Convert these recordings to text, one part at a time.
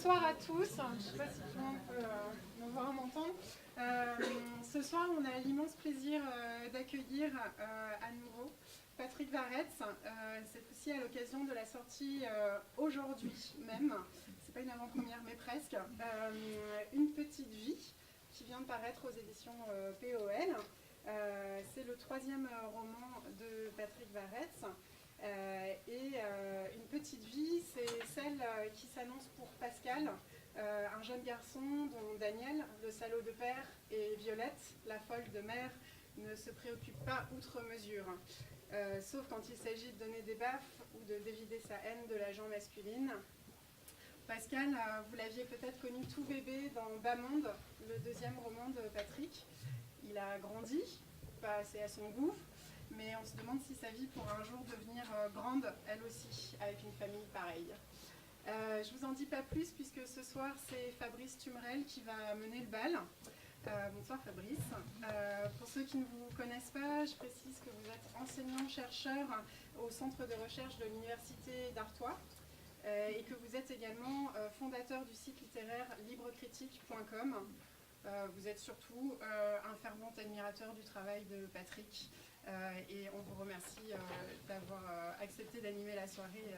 Bonsoir à tous. Je ne sais pas si tout le monde peut me voir, m'entendre. Ce soir, on a l'immense plaisir d'accueillir à nouveau Patrick Varretz. C'est aussi à l'occasion de la sortie aujourd'hui même, c'est pas une avant-première mais presque, Une petite vie qui vient de paraître aux éditions POL. C'est le 3e roman de Patrick Varretz. Une petite vie, c'est celle qui s'annonce pour Pascal, un jeune garçon dont Daniel, le salaud de père, et Violette, la folle de mère, ne se préoccupent pas outre mesure. Sauf quand il s'agit de donner des baffes ou de dévider sa haine de l'agent masculine. Pascal, vous l'aviez peut-être connu tout bébé dans Bas Monde, le 2e roman de Patrick. Il a grandi, pas assez à son goût, mais on se demande si sa vie pourra un jour devenir grande, elle aussi, avec une famille pareille. Je vous en dis pas plus, puisque ce soir, c'est Fabrice Tumerel qui va mener le bal. Bonsoir Fabrice. Pour ceux qui ne vous connaissent pas, je précise que vous êtes enseignant-chercheur au centre de recherche de l'Université d'Artois et que vous êtes également fondateur du site littéraire librecritique.com. Vous êtes surtout un fervent admirateur du travail de Patrick et on vous remercie d'avoir accepté d'animer la soirée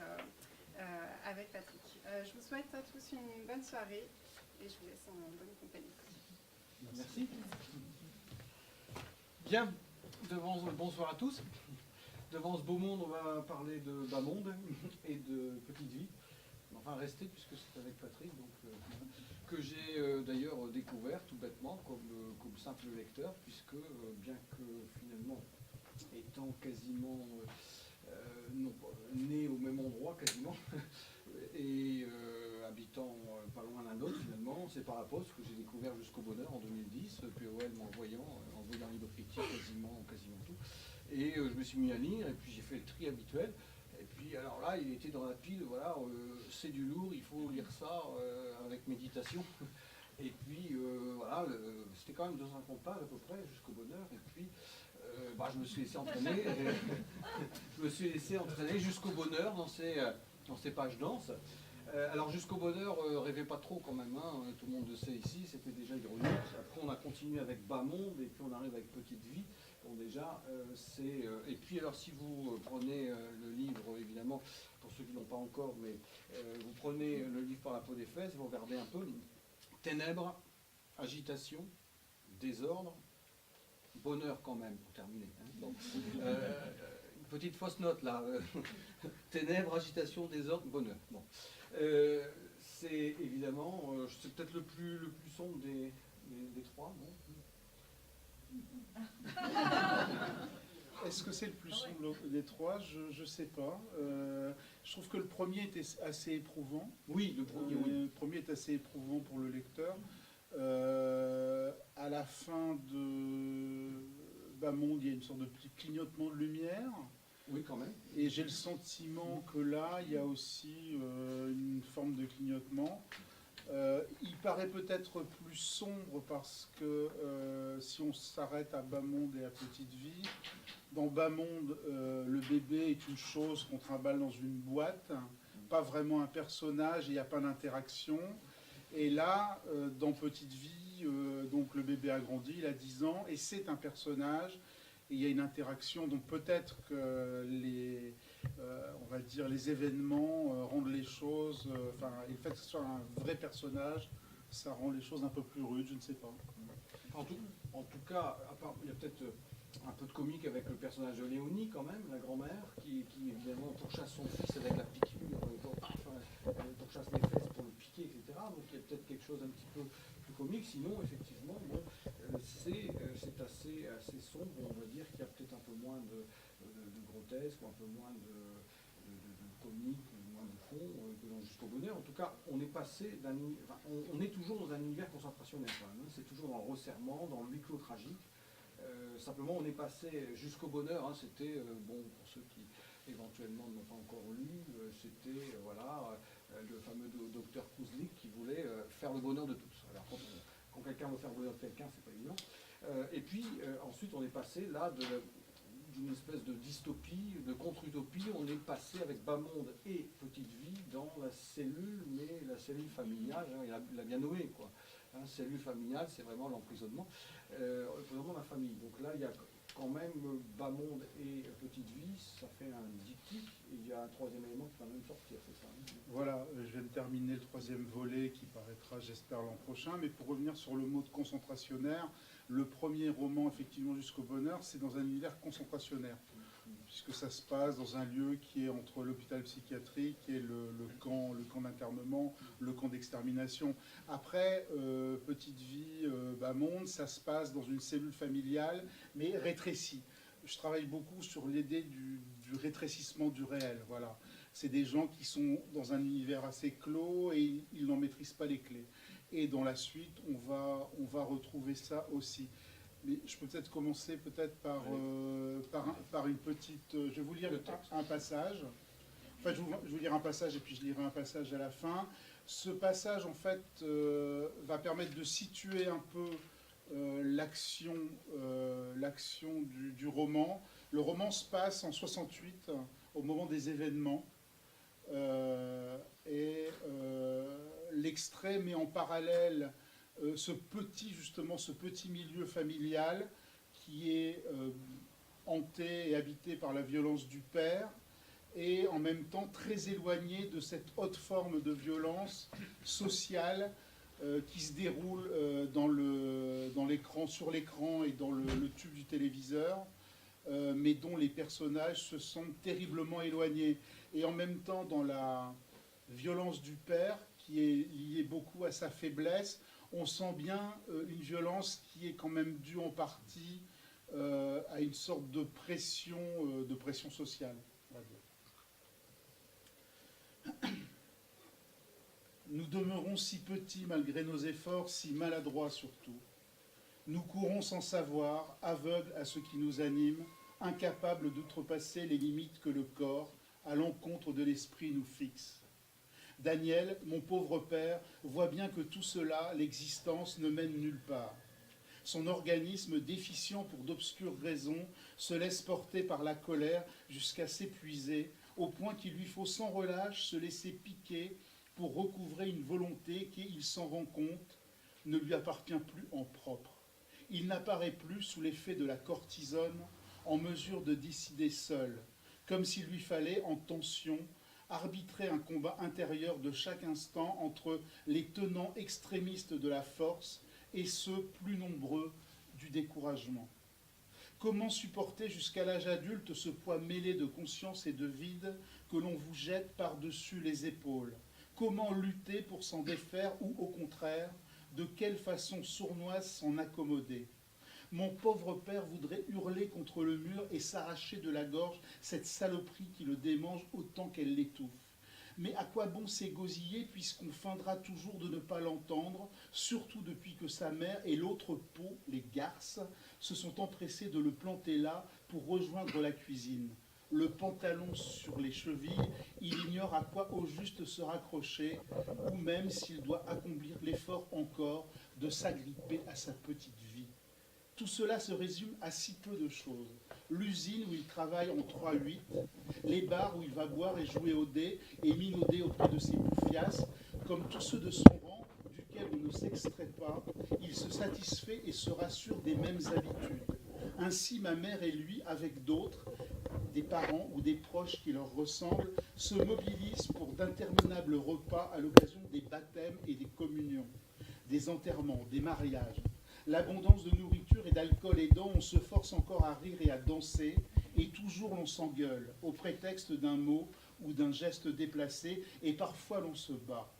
avec Patrick. Je vous souhaite à tous une bonne soirée et je vous laisse en bonne compagnie. Merci. Bien, bonsoir à tous. Devant ce beau monde, on va parler de bas monde et de petite vie. Enfin, restez puisque c'est avec Patrick, donc, que j'ai d'ailleurs découvert tout bêtement comme simple lecteur, puisque bien que finalement étant quasiment né au même endroit quasiment et habitant pas loin l'un d'autre finalement, c'est par la poste que j'ai découvert Jusqu'au bonheur en 2010, POL m'envoyant Libre Critique quasiment tout, et je me suis mis à lire et puis j'ai fait le tri habituel. Et puis alors là, il était dans la pile, voilà, c'est du lourd, il faut lire ça avec méditation. Et puis voilà, c'était quand même 250 pages à peu près, Jusqu'au bonheur. Et puis je me suis laissé entraîner, jusqu'au bonheur dans ces pages denses. Alors Jusqu'au bonheur, rêvez pas trop quand même, hein, tout le monde le sait ici, c'était déjà ironique. Après on a continué avec Bas Monde et puis on arrive avec Petite vie. Bon déjà, et puis alors si vous prenez le livre, évidemment, pour ceux qui ne l'ont pas encore, mais vous prenez le livre par la peau des fesses, vous regardez un peu, ténèbres, agitation, désordre, bonheur quand même, pour terminer. Hein. Bon. Une petite fausse note là, ténèbres, agitation, désordre, bonheur. Bon. C'est évidemment, c'est peut-être le plus sombre des trois, non? Est-ce que c'est le plus sombre des trois? Je ne sais pas. Je trouve que le premier était assez éprouvant. Oui, le premier, oui. Le premier est assez éprouvant pour le lecteur. À la fin de Bas Monde, il y a une sorte de petit clignotement de lumière. Oui, quand même. Et j'ai le sentiment que là, il y a aussi une forme de clignotement. Il paraît peut-être plus sombre parce que si on s'arrête à Bas Monde et à Petite vie, dans Bas Monde, le bébé est une chose qu'on trimballe dans une boîte, pas vraiment un personnage, il n'y a pas d'interaction. Et là, dans Petite vie, donc le bébé a grandi, il a 10 ans, et c'est un personnage, et il y a une interaction, donc peut-être que on va dire, les événements rendent les choses, et le fait que ce soit un vrai personnage, ça rend les choses un peu plus rudes, je ne sais pas. En tout cas, il y a peut-être un peu de comique avec le personnage de Léonie quand même, la grand-mère, qui évidemment pourchasse son fils avec la piqûre, pourchasse les fesses pour le piquer, etc. Donc il y a peut-être quelque chose un petit peu plus comique. Sinon, effectivement, bon, c'est assez sombre. On va dire qu'il y a peut-être un peu moins de grotesque, ou un peu moins de comique, moins de fond que dans Jusqu'au bonheur. En tout cas, on est passé on est toujours dans un univers concentrationnel quand même. Hein. C'est toujours dans le resserrement, dans le huis clos tragique. Simplement, on est passé Jusqu'au bonheur. Hein, c'était, bon, pour ceux qui éventuellement ne l'ont pas encore lu, c'était le fameux docteur Kouzlik qui voulait faire le bonheur de tous. Alors, quand quelqu'un veut faire le bonheur de quelqu'un, c'est pas évident. Et puis, ensuite, on est passé là d'une espèce de dystopie, de contre-utopie. On est passé avec Bas Monde et Petite Vie dans la cellule, mais la cellule familiale, hein, il a bien nommé, quoi. Hein, cellule familiale, c'est vraiment l'emprisonnement, l'emprisonnement de la famille. Donc là, il y a quand même Bas Monde et Petite Vie, ça fait un diptyque, et il y a un troisième élément qui va même sortir, c'est ça, hein? Voilà, je viens de terminer le troisième volet qui paraîtra, j'espère, l'an prochain. Mais pour revenir sur le mot de concentrationnaire, le premier roman, effectivement, Jusqu'au bonheur, c'est dans un univers concentrationnaire, puisque ça se passe dans un lieu qui est entre l'hôpital psychiatrique et le camp d'internement, le camp d'extermination. Après, Petite Vie, Bas Monde, ça se passe dans une cellule familiale, mais rétrécie. Je travaille beaucoup sur l'idée du rétrécissement du réel, voilà. C'est des gens qui sont dans un univers assez clos et ils n'en maîtrisent pas les clés. Et dans la suite, on va retrouver ça aussi. Mais je peux peut-être commencer par une petite... je vais vous lire un passage. Enfin, je vais vous lire un passage et puis je lirai un passage à la fin. Ce passage, en fait, va permettre de situer un peu l'action du roman. Le roman se passe en 68, au moment des événements. L'extrait met en parallèle ce petit milieu familial qui est hanté et habité par la violence du père et en même temps très éloigné de cette haute forme de violence sociale qui se déroule sur l'écran et dans le tube du téléviseur, mais dont les personnages se sentent terriblement éloignés. Et en même temps, dans la violence du père, qui est liée beaucoup à sa faiblesse, on sent bien une violence qui est quand même due en partie à une sorte de pression sociale, on va dire. Nous demeurons si petits malgré nos efforts, si maladroits surtout. Nous courons sans savoir, aveugles à ce qui nous anime, incapables d'outrepasser les limites que le corps, à l'encontre de l'esprit, nous fixe. Daniel, mon pauvre père, voit bien que tout cela, l'existence, ne mène nulle part. Son organisme, déficient pour d'obscures raisons, se laisse porter par la colère jusqu'à s'épuiser, au point qu'il lui faut sans relâche se laisser piquer pour recouvrer une volonté qui, il s'en rend compte, ne lui appartient plus en propre. Il n'apparaît plus sous l'effet de la cortisone, en mesure de décider seul, comme s'il lui fallait, en tension, arbitrer un combat intérieur de chaque instant entre les tenants extrémistes de la force et ceux plus nombreux du découragement. Comment supporter jusqu'à l'âge adulte ce poids mêlé de conscience et de vide que l'on vous jette par-dessus les épaules? Comment lutter pour s'en défaire ou, au contraire, de quelle façon sournoise s'en accommoder? Mon pauvre père voudrait hurler contre le mur et s'arracher de la gorge cette saloperie qui le démange autant qu'elle l'étouffe. Mais à quoi bon s'égosiller puisqu'on feindra toujours de ne pas l'entendre, surtout depuis que sa mère et l'autre peau, les garces, se sont empressés de le planter là pour rejoindre la cuisine. Le pantalon sur les chevilles, il ignore à quoi au juste se raccrocher, ou même s'il doit accomplir l'effort encore de s'agripper à sa petite vie. Tout cela se résume à si peu de choses. L'usine où il travaille en 3-8, les bars où il va boire et jouer au dé et minauder auprès de ses bouffiasses, comme tous ceux de son rang, duquel on ne s'extrait pas, il se satisfait et se rassure des mêmes habitudes. Ainsi, ma mère et lui, avec d'autres, des parents ou des proches qui leur ressemblent, se mobilisent pour d'interminables repas à l'occasion des baptêmes et des communions, des enterrements, des mariages. L'abondance de nourriture et d'alcool aidant, on se force encore à rire et à danser, et toujours l'on s'engueule, au prétexte d'un mot ou d'un geste déplacé, et parfois l'on se bat.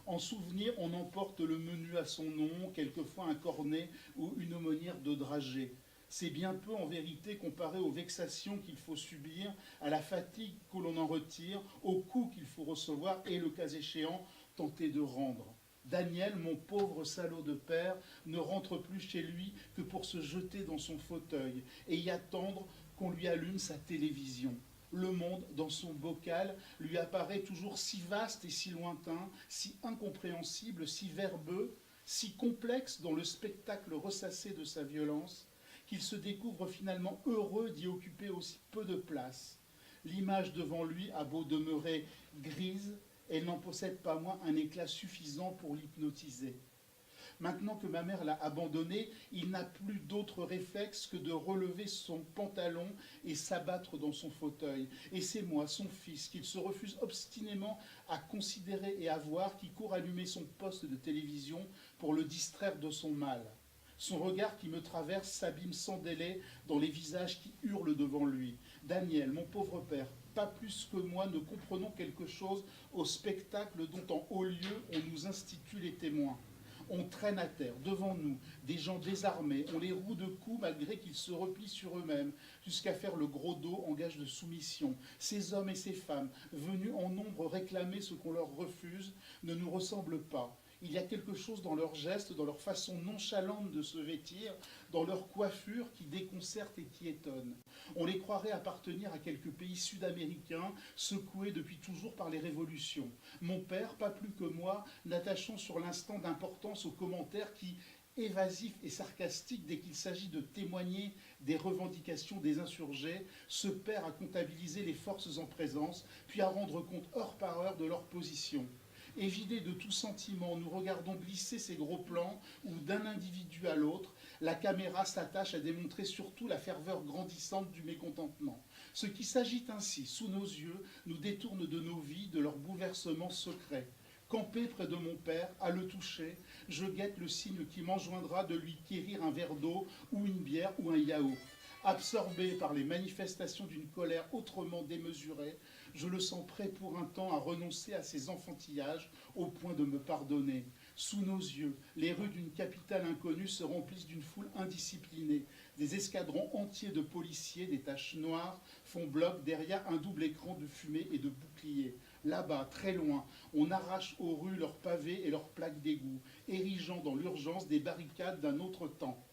En souvenir, on emporte le menu à son nom, quelquefois un cornet ou une aumônière de dragée. C'est bien peu en vérité comparé aux vexations qu'il faut subir, à la fatigue que l'on en retire, aux coups qu'il faut recevoir et, le cas échéant, tenter de rendre. Daniel, mon pauvre salaud de père, ne rentre plus chez lui que pour se jeter dans son fauteuil et y attendre qu'on lui allume sa télévision. Le monde, dans son bocal, lui apparaît toujours si vaste et si lointain, si incompréhensible, si verbeux, si complexe dans le spectacle ressassé de sa violence, qu'il se découvre finalement heureux d'y occuper aussi peu de place. L'image devant lui a beau demeurer grise, elle n'en possède pas moins un éclat suffisant pour l'hypnotiser. Maintenant que ma mère l'a abandonné, il n'a plus d'autre réflexe que de relever son pantalon et s'abattre dans son fauteuil. Et c'est moi, son fils, qu'il se refuse obstinément à considérer et à voir, qui court allumer son poste de télévision pour le distraire de son mal. Son regard qui me traverse s'abîme sans délai dans les visages qui hurlent devant lui. Daniel, mon pauvre père, pas plus que moi ne comprenons quelque chose au spectacle dont en haut lieu on nous institue les témoins. On traîne à terre, devant nous, des gens désarmés, on les roue de coups malgré qu'ils se replient sur eux-mêmes, jusqu'à faire le gros dos en gage de soumission. Ces hommes et ces femmes, venus en nombre réclamer ce qu'on leur refuse, ne nous ressemblent pas. Il y a quelque chose dans leurs gestes, dans leur façon nonchalante de se vêtir, dans leur coiffure qui déconcerte et qui étonne. On les croirait appartenir à quelques pays sud-américains, secoués depuis toujours par les révolutions. Mon père, pas plus que moi, n'attachant sur l'instant d'importance aux commentaires qui, évasifs et sarcastiques dès qu'il s'agit de témoigner des revendications des insurgés, se perd à comptabiliser les forces en présence, puis à rendre compte heure par heure de leur position. Et vidés de tout sentiment, nous regardons glisser ces gros plans où, d'un individu à l'autre, la caméra s'attache à démontrer surtout la ferveur grandissante du mécontentement. Ce qui s'agite ainsi, sous nos yeux, nous détourne de nos vies, de leur bouleversement secret. Campé près de mon père, à le toucher, je guette le signe qui m'enjoindra de lui quérir un verre d'eau ou une bière ou un yaourt. Absorbé par les manifestations d'une colère autrement démesurée, je le sens prêt pour un temps à renoncer à ses enfantillages au point de me pardonner. Sous nos yeux, les rues d'une capitale inconnue se remplissent d'une foule indisciplinée. Des escadrons entiers de policiers, des taches noires, font bloc derrière un double écran de fumée et de boucliers. Là-bas, très loin, on arrache aux rues leurs pavés et leurs plaques d'égout, érigeant dans l'urgence des barricades d'un autre temps.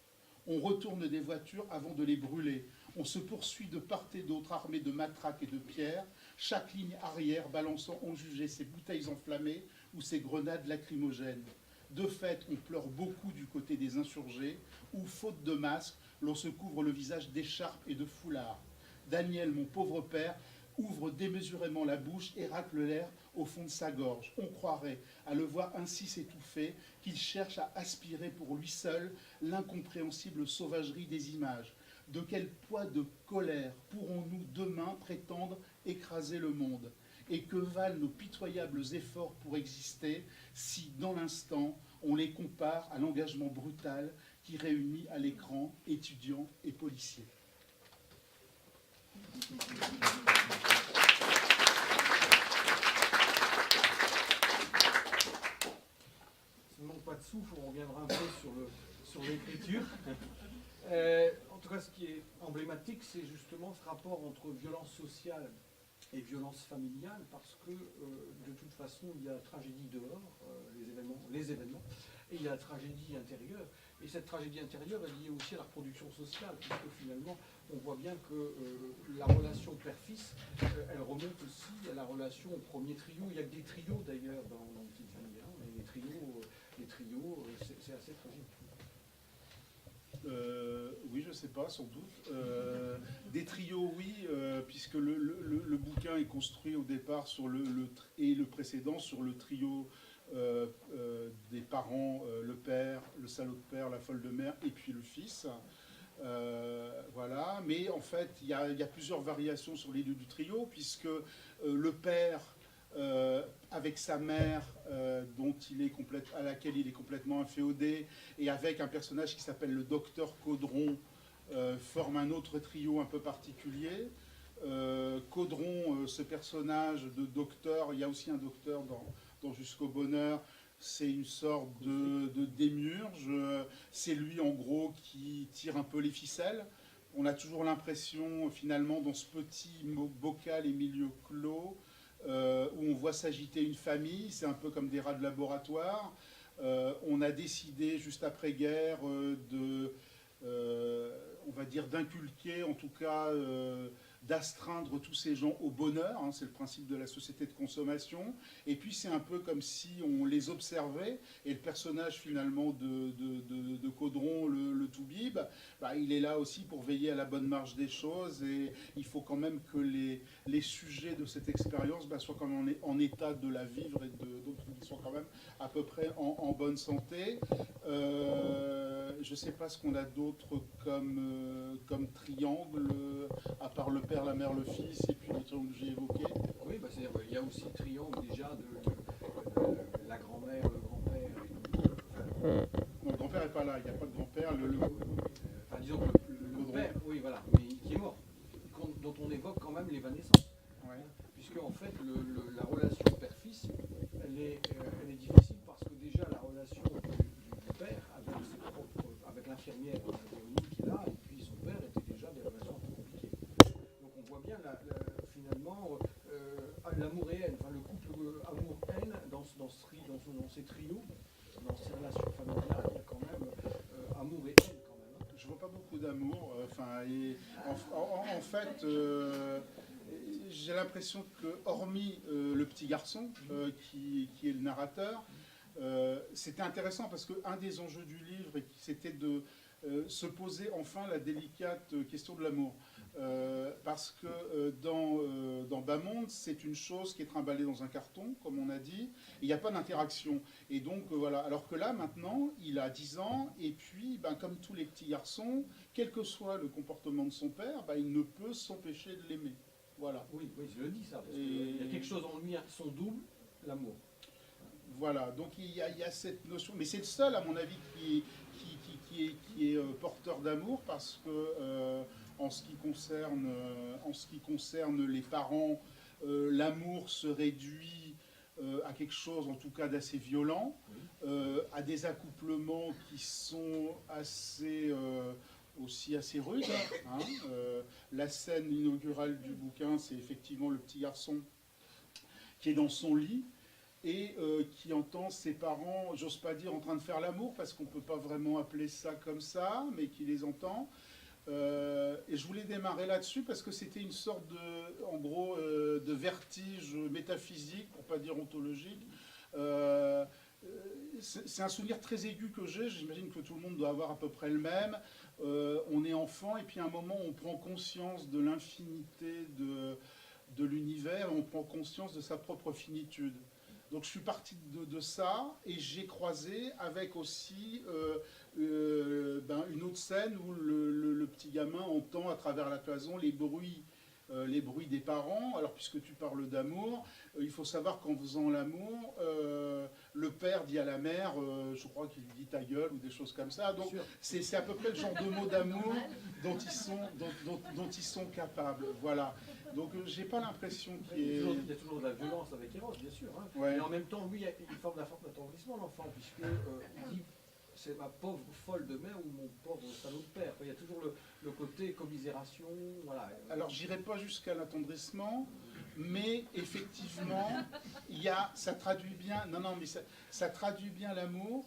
On retourne des voitures avant de les brûler. On se poursuit de part et d'autre armés de matraques et de pierres, chaque ligne arrière balançant en jugé ses bouteilles enflammées ou ses grenades lacrymogènes. De fait, on pleure beaucoup du côté des insurgés, où, faute de masque, l'on se couvre le visage d'écharpes et de foulards. Daniel, mon pauvre père, ouvre démesurément la bouche et racle l'air au fond de sa gorge. On croirait, à le voir ainsi s'étouffer, qu'il cherche à aspirer pour lui seul l'incompréhensible sauvagerie des images. De quel poids de colère pourrons-nous demain prétendre écraser le monde? Et que valent nos pitoyables efforts pour exister si, dans l'instant, on les compare à l'engagement brutal qui réunit à l'écran étudiants et policiers? Ça ne manque pas de souffle, on reviendra un peu sur l'écriture. En tout cas, ce qui est emblématique, c'est justement ce rapport entre violence sociale et violence familiale, parce que de toute façon, il y a la tragédie dehors, les événements, et il y a la tragédie intérieure. Et cette tragédie intérieure est liée aussi à la reproduction sociale, puisque finalement, on voit bien que la relation père-fils, elle remonte aussi à la relation au premier trio. Il y a que des trios d'ailleurs dans Petite Vie, hein, mais les trios, c'est assez tragique. Oui, je ne sais pas, sans doute. Des trios, oui, puisque le bouquin est construit au départ sur et le précédent sur le trio des parents, le père, le salaud de père, la folle de mère, et puis le fils. Voilà. Mais en fait, il y a plusieurs variations sur les deux du trio, puisque le père, avec sa mère, à laquelle il est complètement inféodé, et avec un personnage qui s'appelle le docteur Caudron, forme un autre trio un peu particulier. Caudron, ce personnage de docteur, il y a aussi un docteur dans Jusqu'au bonheur, c'est une sorte de démiurge. C'est lui, en gros, qui tire un peu les ficelles. On a toujours l'impression, finalement, dans ce petit bocal et milieu clos, où on voit s'agiter une famille, c'est un peu comme des rats de laboratoire. On a décidé, juste après-guerre, on va dire d'inculquer, en tout cas, d'astreindre tous ces gens au bonheur, hein, c'est le principe de la société de consommation, et puis c'est un peu comme si on les observait, et le personnage finalement de Caudron, le Toubib, bah, il est là aussi pour veiller à la bonne marche des choses, et il faut quand même que les sujets de cette expérience bah, soient quand même en état de la vivre, et donc ils soient quand même à peu près en bonne santé. Je ne sais pas ce qu'on a d'autre comme triangle, à part le père, la mère, le fils, et puis les triangles que j'ai évoqués. Oui, bah, c'est-à-dire qu'il y a aussi le triangle déjà de la grand-mère, le grand-père. Non, le grand-père n'est pas là, il n'y a pas de grand-père. Enfin, disons que le père, oui, voilà, mais qui est mort, dont on évoque quand même l'évanescence. Ouais. Puisque, en fait, la relation père-fils, elle est difficile parce que déjà la relation du père avec l'infirmière qui est là, et puis son père était déjà des relations un peu compliquées. Donc on voit bien finalement l'amour et haine, enfin le couple amour-haine dans ces trios, dans ces relations familiales, il y a quand même amour et haine quand même. Hein. Je vois pas beaucoup d'amour. En fait, j'ai l'impression que, hormis le petit garçon qui est le narrateur, c'était intéressant parce qu'un des enjeux du livre, c'était de se poser enfin la délicate question de l'amour. Parce que dans Bas Monde, c'est une chose qui est trimballée dans un carton, comme on a dit, et il n'y a pas d'interaction. Et donc, voilà. Alors que là, maintenant, il a 10 ans, et puis, ben, comme tous les petits garçons, quel que soit le comportement de son père, ben, il ne peut s'empêcher de l'aimer. Voilà. Oui, je le dis ça, parce qu'il y a quelque chose en lui, son double, l'amour. Voilà, donc il y a cette notion, mais c'est le seul, à mon avis, qui est porteur d'amour, parce que en ce qui concerne les parents, l'amour se réduit à quelque chose, en tout cas, d'assez violent, à des accouplements qui sont aussi assez rudes. Hein. La scène inaugurale du bouquin, c'est effectivement le petit garçon qui est dans son lit, et qui entend ses parents, j'ose pas dire en train de faire l'amour, parce qu'on ne peut pas vraiment appeler ça comme ça, mais qui les entend. Et je voulais démarrer là-dessus, parce que c'était une sorte de vertige métaphysique, pour pas dire ontologique. C'est un souvenir très aigu que j'imagine que tout le monde doit avoir à peu près le même. On est enfant, et puis à un moment, on prend conscience de l'infinité de l'univers, on prend conscience de sa propre finitude. Donc je suis parti de ça, et j'ai croisé avec aussi une autre scène où le petit gamin entend à travers la cloison les bruits des parents. Alors puisque tu parles d'amour, il faut savoir qu'en faisant l'amour, le père dit à la mère, je crois qu'il lui dit ta gueule ou des choses comme ça. Donc c'est à peu près le genre de mots d'amour dont ils sont capables. Voilà. Donc j'ai pas l'impression qu'il y ait... Il y a toujours de la violence avec Eros, bien sûr. Hein. Ouais. Mais en même temps, lui, il forme la forme d'attendrissement, l'enfant, puisque il dit c'est ma pauvre folle de mère ou mon pauvre salaud de père. Il y a toujours le côté commisération. Voilà. Alors j'irai pas jusqu'à l'attendrissement, mais effectivement, ça traduit bien. Ça traduit bien l'amour.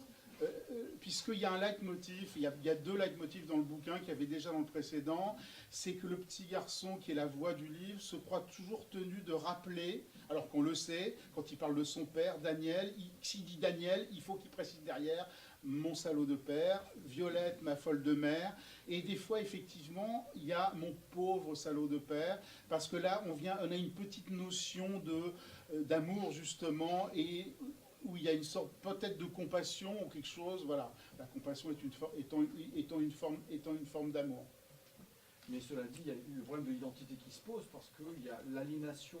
Puisqu'il y a un leitmotiv, il y a deux leitmotifs dans le bouquin qu'il y avait déjà dans le précédent, c'est que le petit garçon qui est la voix du livre se croit toujours tenu de rappeler, alors qu'on le sait, quand il parle de son père, Daniel, s'il dit Daniel, il faut qu'il précise derrière mon salaud de père, Violette, ma folle de mère, et des fois effectivement il y a mon pauvre salaud de père, parce que là on a une petite notion d'amour justement, et où il y a une sorte peut-être de compassion ou quelque chose, voilà. La compassion étant une forme d'amour. Mais cela dit, il y a le problème de l'identité qui se pose, parce que l'aliénation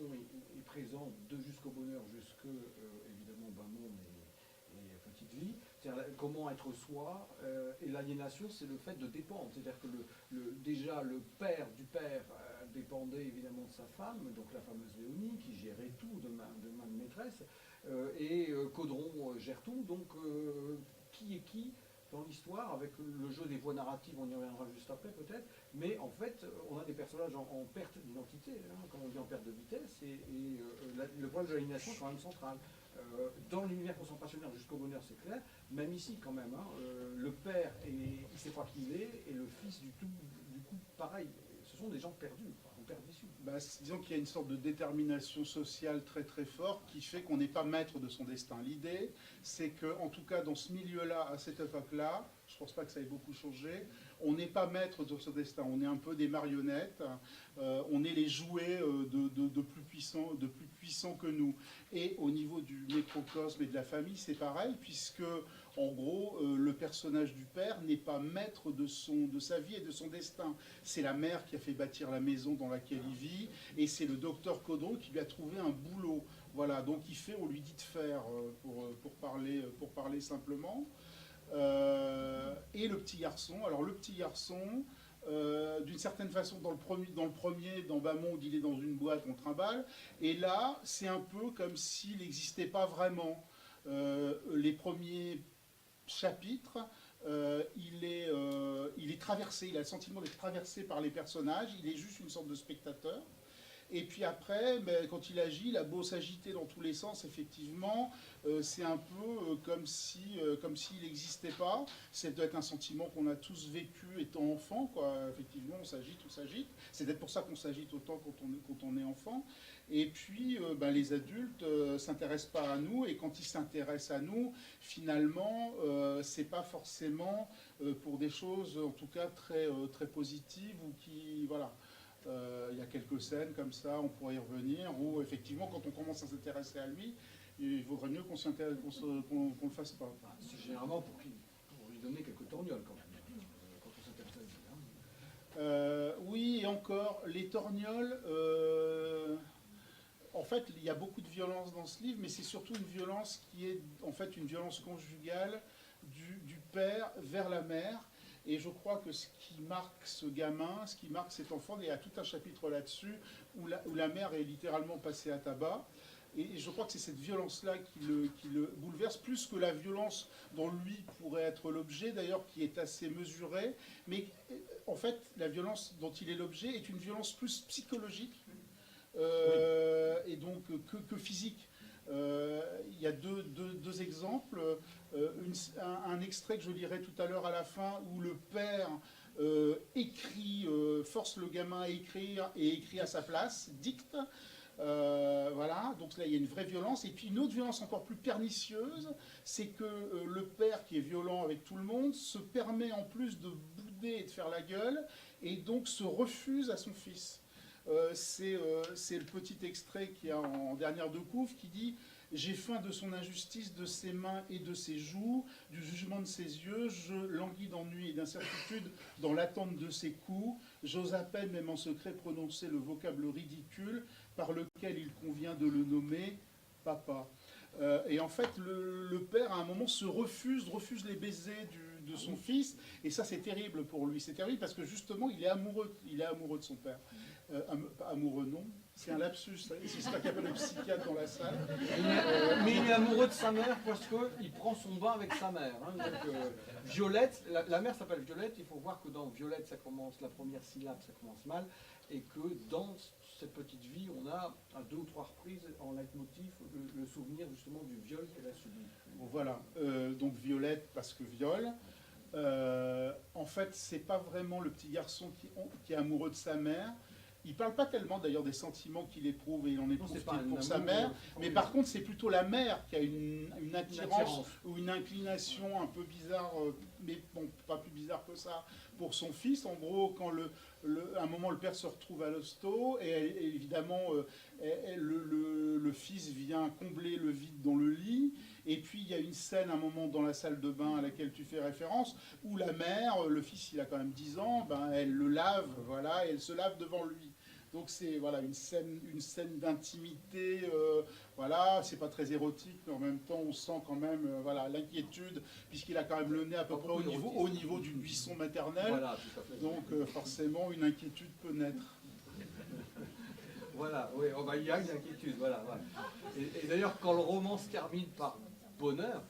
est présente jusqu'au bonheur, évidemment Bas Monde et Petite Vie. C'est-à-dire comment être soi, et l'aliénation, c'est le fait de dépendre. C'est-à-dire que déjà le père du père dépendait évidemment de sa femme, donc la fameuse Léonie, qui gérait tout de main de maîtresse. Et Caudron gère tout, donc qui est qui dans l'histoire, avec le jeu des voies narratives, on y reviendra juste après peut-être, mais en fait on a des personnages en perte d'identité, hein, comme on dit en perte de vitesse, et le problème de l'aliénation est quand même central. Dans l'univers concentrationnaire jusqu'au bonheur, c'est clair, même ici quand même, hein, le père, il ne sait pas qui il est, et le fils du coup pareil, ce sont des gens perdus, perdition. Disons qu'il y a une sorte de détermination sociale très très forte qui fait qu'on n'est pas maître de son destin. L'idée, c'est qu'en tout cas dans ce milieu-là, à cette époque-là, je ne pense pas que ça ait beaucoup changé, on n'est pas maître de son destin, on est un peu des marionnettes, on est les jouets de plus puissants que nous. Et au niveau du microcosme et de la famille, c'est pareil, puisque en gros, le personnage du père n'est pas maître de sa vie et de son destin. C'est la mère qui a fait bâtir la maison dans laquelle il vit, et c'est le docteur Caudron qui lui a trouvé un boulot. Voilà, donc il fait, on lui dit de faire, pour parler simplement. Et le petit garçon, alors le petit garçon, d'une certaine façon, dans le premier, dans Bas-Monde, il est dans une boîte, on trimballe, et là, c'est un peu comme s'il n'existait pas vraiment. Les premiers chapitres, il est traversé, il a le sentiment d'être traversé par les personnages, il est juste une sorte de spectateur. Et puis après, quand il agit, il a beau s'agiter dans tous les sens, effectivement, c'est un peu comme s'il n'existait pas. Ça doit être un sentiment qu'on a tous vécu étant enfant, quoi. Effectivement, on s'agite. C'est peut-être pour ça qu'on s'agite autant quand on est enfant. Et puis, les adultes s'intéressent pas à nous, et quand ils s'intéressent à nous, finalement, c'est pas forcément pour des choses, en tout cas, très, très positives, ou qui, voilà. Il y a quelques scènes comme ça, on pourrait y revenir, où effectivement, quand on commence à s'intéresser à lui, il vaudrait mieux qu'on le fasse pas. C'est généralement pour lui donner quelques torgnoles quand même, quand on s'intéresse à lui. Oui, et encore, les torgnoles, en fait, il y a beaucoup de violence dans ce livre, mais c'est surtout une violence qui est en fait une violence conjugale du père vers la mère. Et je crois que ce qui marque ce gamin, ce qui marque cet enfant, il y a tout un chapitre là-dessus où la mère est littéralement passée à tabac. Et je crois que c'est cette violence-là qui le bouleverse, plus que la violence dont lui pourrait être l'objet, d'ailleurs, qui est assez mesurée. Mais en fait, la violence dont il est l'objet est une violence plus psychologique et donc que physique. Il y a deux exemples. Un extrait que je lirai tout à l'heure à la fin, où le père force le gamin à écrire et écrit à sa place, dicte. Voilà, donc là il y a une vraie violence. Et puis une autre violence encore plus pernicieuse, c'est que le père, qui est violent avec tout le monde, se permet en plus de bouder et de faire la gueule, et donc se refuse à son fils. C'est le petit extrait qui est en dernière de couve qui dit « J'ai faim de son injustice, de ses mains et de ses joues, du jugement de ses yeux, je languis d'ennui et d'incertitude dans l'attente de ses coups, j'ose à peine même en secret prononcer le vocable ridicule par lequel il convient de le nommer papa ». Et en fait, le père, à un moment, refuse les baisers de son fils, et ça c'est terrible pour lui. C'est terrible parce que justement, il est amoureux de son père. Amoureux, non, c'est un lapsus, c'est ça qu'il appelle le psychiatre dans la salle. Mais il est amoureux de sa mère parce qu'il prend son bain avec sa mère. Hein. Donc, Violette, la mère s'appelle Violette, il faut voir que dans Violette, ça commence, la première syllabe, ça commence mal, et que dans cette petite vie, on a à 2 ou 3 reprises en leitmotiv le souvenir justement du viol qu'elle a subi. Voilà, donc Violette parce que viol. En fait, c'est pas vraiment le petit garçon qui est amoureux de sa mère. Il parle pas tellement d'ailleurs des sentiments qu'il éprouve, et il en éprouve pour sa mère, mais par contre c'est plutôt la mère qui a une attirance ou une inclination un peu bizarre, mais bon, pas plus bizarre que ça, pour son fils. En gros, quand à un moment le père se retrouve à l'hosto, et évidemment le fils vient combler le vide dans le lit, et puis il y a une scène, un moment dans la salle de bain à laquelle tu fais référence, où la mère, le fils il a quand même 10 ans, elle le lave, voilà, et elle se lave devant lui. Donc c'est voilà, une scène d'intimité, voilà, c'est pas très érotique, mais en même temps on sent quand même voilà, l'inquiétude, puisqu'il a quand même le nez à peu près au niveau d'une buisson maternelle, voilà, tout à fait. Donc forcément une inquiétude peut naître. Voilà, oui, il y a une inquiétude, voilà. Et d'ailleurs quand le roman se termine par bonheur,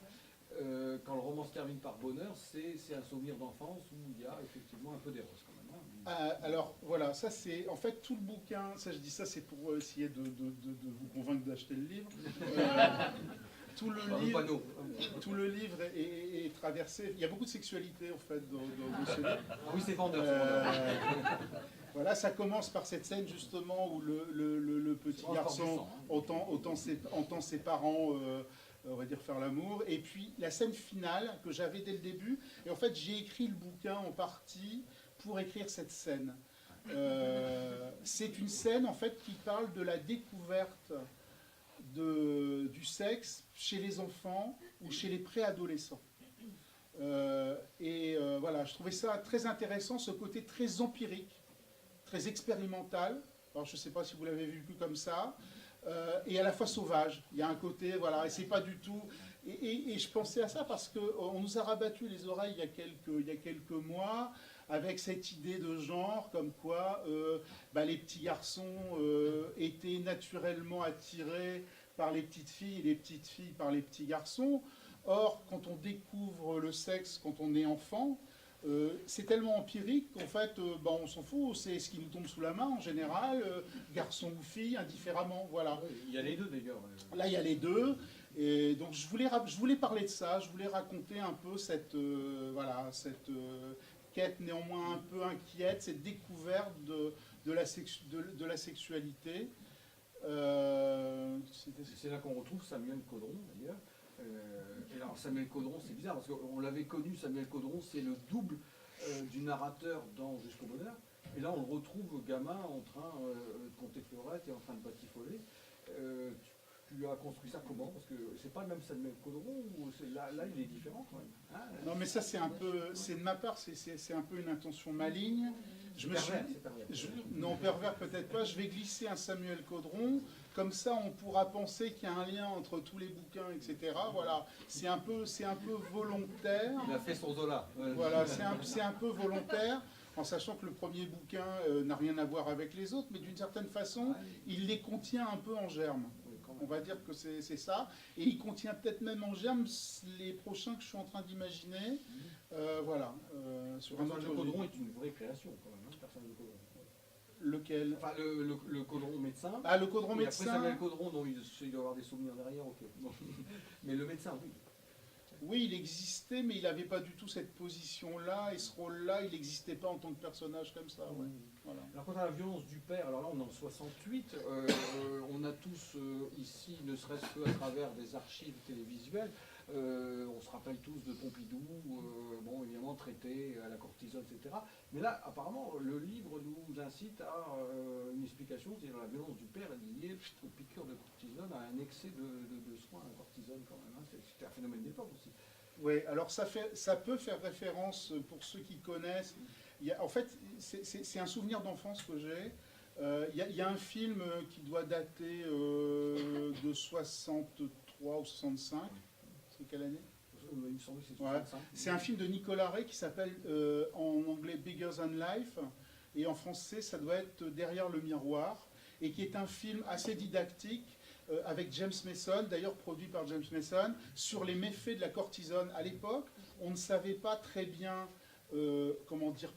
c'est un souvenir d'enfance où il y a effectivement un peu d'éros quand même. Alors voilà, ça c'est en fait tout le bouquin, ça je dis ça c'est pour essayer de vous convaincre d'acheter le livre. tout le Dans le livre, panneau. tout le livre est traversé. Il y a beaucoup de sexualité en fait dans ce livre. Ah oui, c'est vendeur. C'est vendeur. Voilà, ça commence par cette scène justement où le petit C'est garçon encore du sang, hein. entend ses parents, on va dire, faire l'amour. Et puis la scène finale que j'avais dès le début. Et en fait, j'ai écrit le bouquin en partie pour écrire cette scène. C'est une scène en fait qui parle de la découverte du sexe chez les enfants ou chez les préadolescents. Voilà, je trouvais ça très intéressant, ce côté très empirique, très expérimental. Alors je ne sais pas si vous l'avez vu comme ça, et à la fois sauvage. Il y a un côté, voilà, et c'est pas du tout. Et je pensais à ça parce qu'on nous a rabattu les oreilles il y a quelques mois avec cette idée de genre, comme quoi les petits garçons étaient naturellement attirés par les petites filles et les petites filles par les petits garçons. Or, quand on découvre le sexe, quand on est enfant, c'est tellement empirique qu'en fait, on s'en fout, c'est ce qui nous tombe sous la main en général, garçon ou fille, indifféremment, voilà. Il y a les deux d'ailleurs. Là, il y a les deux, et donc je voulais parler de ça, je voulais raconter un peu cette quête néanmoins un peu inquiète, cette découverte de la sexualité. C'est là qu'on retrouve Samuel Caudron d'ailleurs. Et alors Samuel Caudron, c'est bizarre parce qu'on l'avait connu, Samuel Caudron, c'est le double du narrateur dans Jusqu'au bonheur. Et là on le retrouve gamin en train de compter fleurette et en train de batifoler. Tu as construit ça comment? Parce que c'est pas le même Samuel Caudron ou là il est différent quand même. Hein, non mais ça c'est de ma part, c'est un peu une intention maligne. Pervers. Non, pervers peut-être pas. Je vais glisser un Samuel Caudron. Comme ça, on pourra penser qu'il y a un lien entre tous les bouquins, etc. Voilà, c'est un peu volontaire. Il a fait son Zola. Voilà, c'est un peu volontaire, en sachant que le premier bouquin n'a rien à voir avec les autres, mais d'une certaine façon, il les contient un peu en germe. On va dire que c'est ça. Et il contient peut-être même en germe les prochains que je suis en train d'imaginer. Voilà. Sur un autre Caudron est une vraie création quand même, hein, le personnage de Caudron. Lequel? Enfin, le Caudron médecin. Ah, le Caudron médecin. Après Samuel Caudron, dont il doit y avoir des souvenirs derrière, ok. Bon. Mais le médecin, oui. Oui, il existait, mais il n'avait pas du tout cette position-là et ce rôle-là, il n'existait pas en tant que personnage comme ça. Ouais. Voilà. Alors quant à la violence du père, alors là on est en 68, on a tous ici, ne serait-ce qu'à travers des archives télévisuelles, on se rappelle tous de Pompidou, bon évidemment traité à la cortisone, etc. Mais là apparemment le livre nous incite à une explication, c'est-à-dire la violence du père est liée aux piqûres de cortisone, à un excès de soins à cortisone quand même. Hein. C'était un phénomène d'époque aussi. Oui, alors ça peut faire référence, pour ceux qui connaissent, en fait c'est un souvenir d'enfance que j'ai. Il y a un film qui doit dater de 63 ou 65, c'est quelle année? Il me semble que c'est 65. Ouais. C'est un film de Nicolas Ray qui s'appelle en anglais Bigger Than Life, et en français ça doit être Derrière le miroir, et qui est un film assez didactique avec James Mason, d'ailleurs produit par James Mason, sur les méfaits de la cortisone. À l'époque, on ne savait pas très bien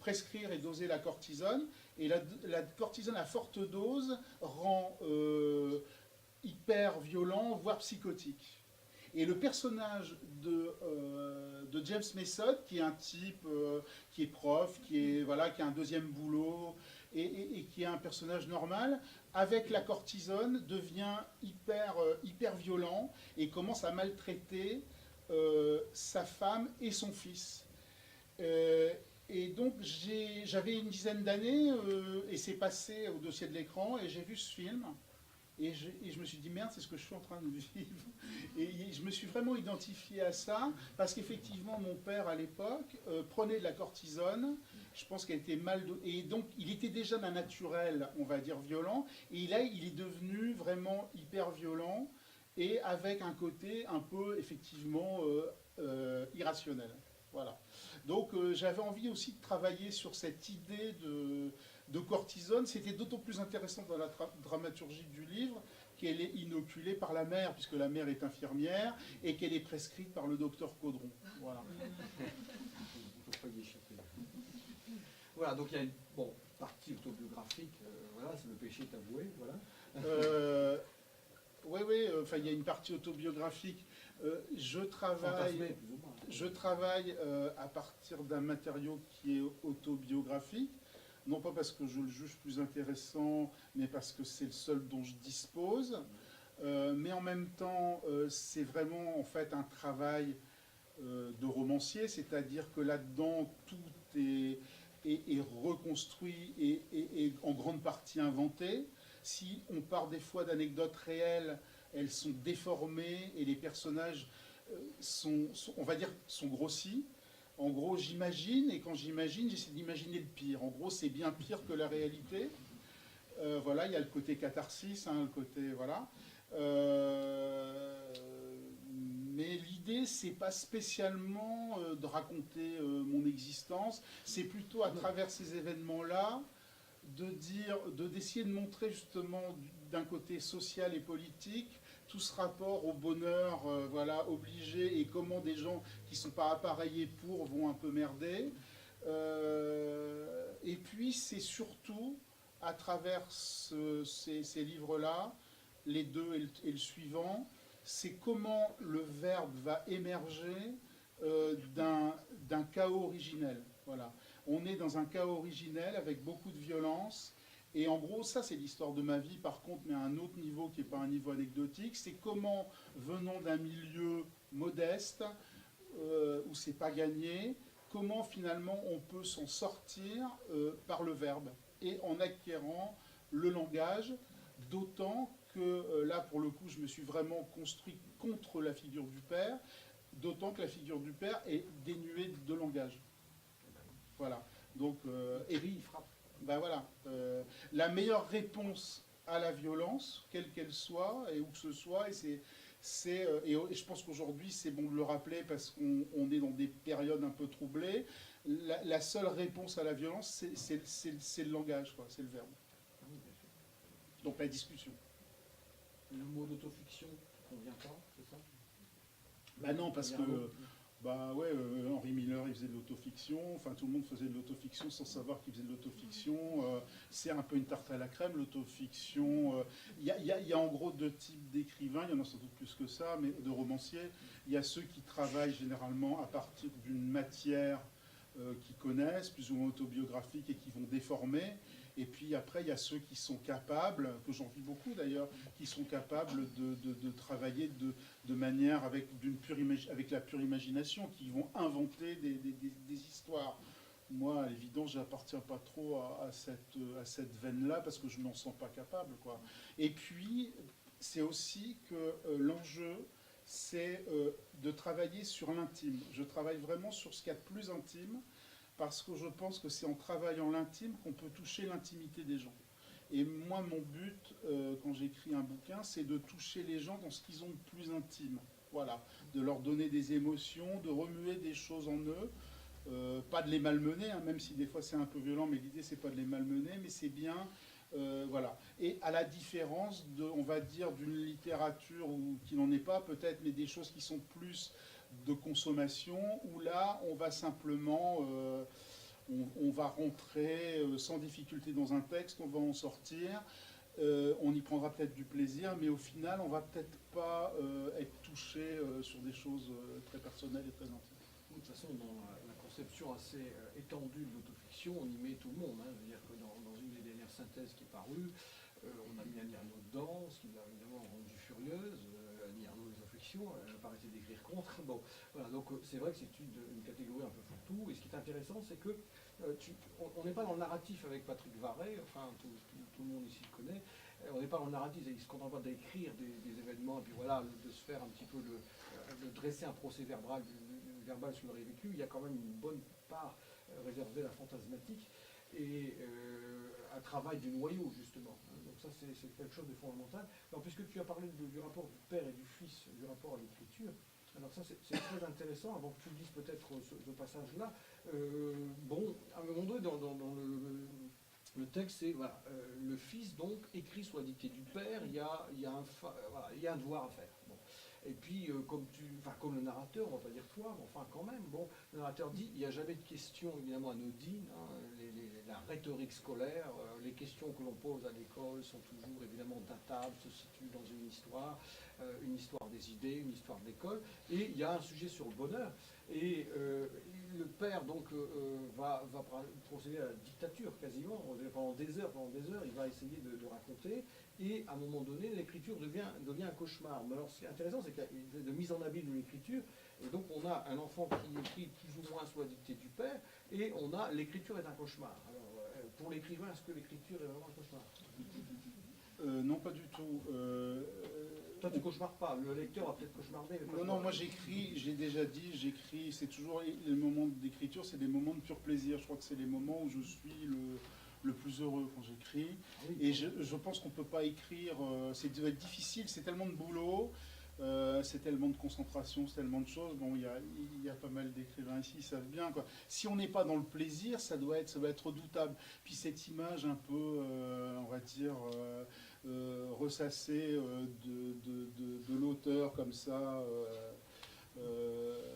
prescrire et doser la cortisone, et la cortisone à forte dose rend hyper violent, voire psychotique. Et le personnage de James Mason, qui est un type qui est prof, qui a un deuxième boulot, et qui est un personnage normal, avec la cortisone devient hyper violent et commence à maltraiter sa femme et son fils. Et donc j'avais une dizaine d'années et c'est passé au dossier de l'écran et j'ai vu ce film. Et je me suis dit, merde, c'est ce que je suis en train de vivre. Et je me suis vraiment identifié à ça, parce qu'effectivement, mon père, à l'époque, prenait de la cortisone. Je pense qu'elle était mal... Et donc, il était déjà d'un naturel, on va dire, violent. Et là, il est devenu vraiment hyper violent, et avec un côté un peu, effectivement, irrationnel. Voilà. Donc, j'avais envie aussi de travailler sur cette idée de cortisone. C'était d'autant plus intéressant dans la dramaturgie du livre qu'elle est inoculée par la mère, puisque la mère est infirmière, et qu'elle est prescrite par le docteur Caudron. Voilà. Voilà, donc il y a une partie autobiographique, voilà, c'est le péché est avoué, voilà. Oui, enfin, il y a une partie autobiographique. Je travaille, Fantasmé, plus ou moins. je travaille à partir d'un matériau qui est autobiographique, non pas parce que je le juge plus intéressant, mais parce que c'est le seul dont je dispose. Mais en même temps, c'est vraiment en fait un travail de romancier, c'est-à-dire que là-dedans, tout est reconstruit et en grande partie inventé. Si on part des fois d'anecdotes réelles, elles sont déformées et les personnages on va dire, sont grossis. En gros, j'imagine, et quand j'imagine, j'essaie d'imaginer le pire. En gros, c'est bien pire que la réalité. Voilà, il y a le côté catharsis, hein, le côté, voilà. Mais l'idée, c'est pas spécialement de raconter mon existence, c'est plutôt à travers ces événements-là d'essayer de montrer justement d'un côté social et politique tout ce rapport au bonheur, voilà, obligé, et comment des gens qui sont pas appareillés pour vont un peu merder. Et puis c'est surtout à travers ces livres-là, les deux et le suivant, c'est comment le verbe va émerger d'un chaos originel. Voilà. On est dans un chaos originel avec beaucoup de violence. Et en gros, ça, c'est l'histoire de ma vie, par contre, mais à un autre niveau qui n'est pas un niveau anecdotique. C'est comment, venant d'un milieu modeste, où c'est pas gagné, comment finalement on peut s'en sortir par le verbe et en acquérant le langage, d'autant que là, pour le coup, je me suis vraiment construit contre la figure du père, d'autant que la figure du père est dénuée de langage. Voilà. Donc, et il frappe. Ben voilà. La meilleure réponse à la violence, quelle qu'elle soit, et où que ce soit, et je pense qu'aujourd'hui, c'est bon de le rappeler parce qu'on est dans des périodes un peu troublées, la seule réponse à la violence, c'est le langage, quoi, c'est le verbe. Donc la discussion. Le mot d'autofiction ne convient pas, c'est ça? Ben non, parce que... Bah ouais, Henry Miller, il faisait de l'autofiction, enfin tout le monde faisait de l'autofiction sans savoir qu'il faisait de l'autofiction. C'est un peu une tarte à la crème, l'autofiction. Il y a en gros deux types d'écrivains, il y en a sans doute plus que ça, mais de romanciers. Il y a ceux qui travaillent généralement à partir d'une matière qu'ils connaissent, plus ou moins autobiographique, et qui vont déformer. Et puis après, il y a ceux qui sont capables, que j'envie beaucoup d'ailleurs, qui sont capables de travailler de manière avec la pure imagination, qui vont inventer des histoires. Moi, à l'évidence, je n'appartiens pas trop à cette veine-là parce que je n'en sens pas capable, quoi. Et puis, c'est aussi que l'enjeu, c'est de travailler sur l'intime. Je travaille vraiment sur ce qu'il y a de plus intime, parce que je pense que c'est en travaillant l'intime qu'on peut toucher l'intimité des gens. Et moi, mon but, quand j'écris un bouquin, c'est de toucher les gens dans ce qu'ils ont de plus intime. Voilà, de leur donner des émotions, de remuer des choses en eux, pas de les malmener, hein, même si des fois c'est un peu violent, mais l'idée c'est pas de les malmener, mais c'est bien, voilà. Et à la différence on va dire, d'une littérature qui n'en est pas peut-être, mais des choses qui sont plus de consommation, où là, on va simplement, on va rentrer sans difficulté dans un texte, on va en sortir, on y prendra peut-être du plaisir, mais au final, on va peut-être pas être touché sur des choses très personnelles et très intimes. De toute façon, dans la conception assez étendue de l'autofiction, on y met tout le monde. Hein. C'est-à-dire que dans une des dernières synthèses qui est parue, on a mis Annie Ernaux dedans, ce qui l'a évidemment rendue furieuse. Annie Ernaux, les affections, elle paraissait d'écrire contre. Bon, voilà, donc c'est vrai que c'est une catégorie un peu fourre-tout. Et ce qui est intéressant, c'est que on n'est pas dans le narratif avec Patrick Varé, enfin tout le monde ici le connaît. On n'est pas dans le narratif, il ne se contente pas d'écrire des événements, et puis voilà, de se faire un petit peu de dresser un procès verbal sur le vécu. Il y a quand même une bonne part réservée à la fantasmatique et un travail du noyau, justement. Donc ça, c'est quelque chose de fondamental. Alors, puisque tu as parlé du rapport du père et du fils, du rapport à l'écriture, alors ça, c'est très intéressant, avant que tu dises peut-être ce passage-là. Bon, à un moment donné, dans le texte, c'est voilà, le fils, donc, écrit sous la dictée du père, il y a un devoir à faire. Bon. Et puis, comme le narrateur, on va pas dire toi, mais enfin quand même, bon, le narrateur dit, il n'y a jamais de questions évidemment anodines, hein, la rhétorique scolaire, les questions que l'on pose à l'école sont toujours évidemment datables, se situent dans une histoire des idées, une histoire de l'école, et il y a un sujet sur le bonheur, et le père donc va procéder à la dictature quasiment, pendant des heures, il va essayer de raconter, et à un moment donné, l'écriture devient un cauchemar. Mais alors ce qui est intéressant, c'est qu'il y a de mise en abîme de l'écriture, et donc on a un enfant qui écrit plus ou moins sous la dictée du père, et on a l'écriture est un cauchemar. Alors pour l'écrivain, est-ce que l'écriture est vraiment un cauchemar? Non, pas du tout. Toi, tu cauchemardes pas. Le lecteur va peut-être cauchemarder. Non, moi j'écris, j'ai déjà dit, j'écris, c'est toujours les moments d'écriture, c'est des moments de pur plaisir. Je crois que c'est les moments où je suis le plus heureux quand j'écris. Oui. Et je pense qu'on ne peut pas écrire, ça doit être difficile, c'est tellement de boulot, c'est tellement de concentration, c'est tellement de choses. Bon, il y a pas mal d'écrivains ici, ils savent bien, quoi. Si on n'est pas dans le plaisir, ça doit être redoutable. Puis cette image un peu, on va dire, ressassée de l'auteur comme ça,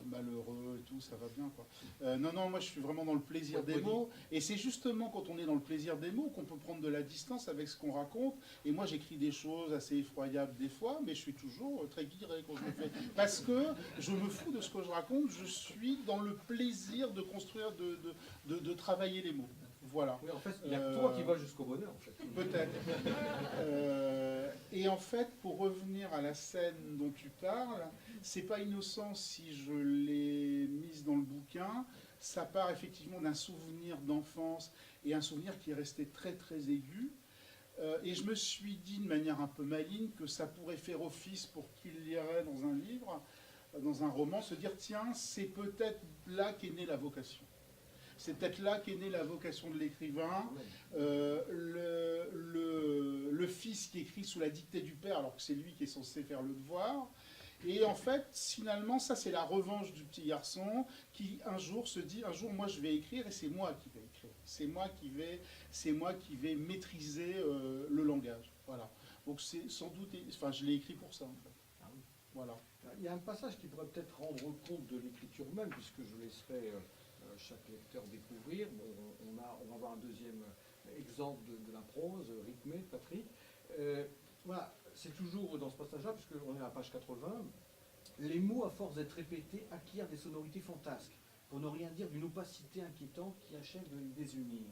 malheureux et tout, ça va bien, quoi. Non, moi je suis vraiment dans le plaisir des mots, et c'est justement quand on est dans le plaisir des mots qu'on peut prendre de la distance avec ce qu'on raconte. Et moi j'écris des choses assez effroyables des fois, mais je suis toujours très guiré quand je le fais, parce que je me fous de ce que je raconte, je suis dans le plaisir de construire, de travailler les mots. Voilà. Oui, en fait, il y a que toi qui vas jusqu'au bonheur, en fait. Peut-être. Et en fait, pour revenir à la scène dont tu parles, c'est pas innocent si je l'ai mise dans le bouquin. Ça part effectivement d'un souvenir d'enfance et un souvenir qui est resté très très aigu. Et je me suis dit de manière un peu maligne que ça pourrait faire office pour qu'il lirait dans un livre, dans un roman, se dire tiens, c'est peut-être là qu'est née la vocation. C'est peut-être là qu'est née la vocation de l'écrivain. Le fils qui écrit sous la dictée du père, alors que c'est lui qui est censé faire le devoir. Et en fait, finalement, ça c'est la revanche du petit garçon qui un jour se dit, un jour moi je vais écrire et c'est moi qui vais écrire. C'est moi qui vais maîtriser le langage. Voilà. Donc c'est sans doute, enfin je l'ai écrit pour ça en fait. Ah oui. Voilà. Il y a un passage qui pourrait peut-être rendre compte de l'écriture même, puisque je laisserai chaque lecteur découvrir. Bon, on va voir un deuxième exemple de la prose rythmée de Patrick. Voilà, c'est toujours dans ce passage-là, puisqu'on est à la page 80, les mots, à force d'être répétés, acquièrent des sonorités fantasques, pour ne rien dire d'une opacité inquiétante qui achève de les désunir.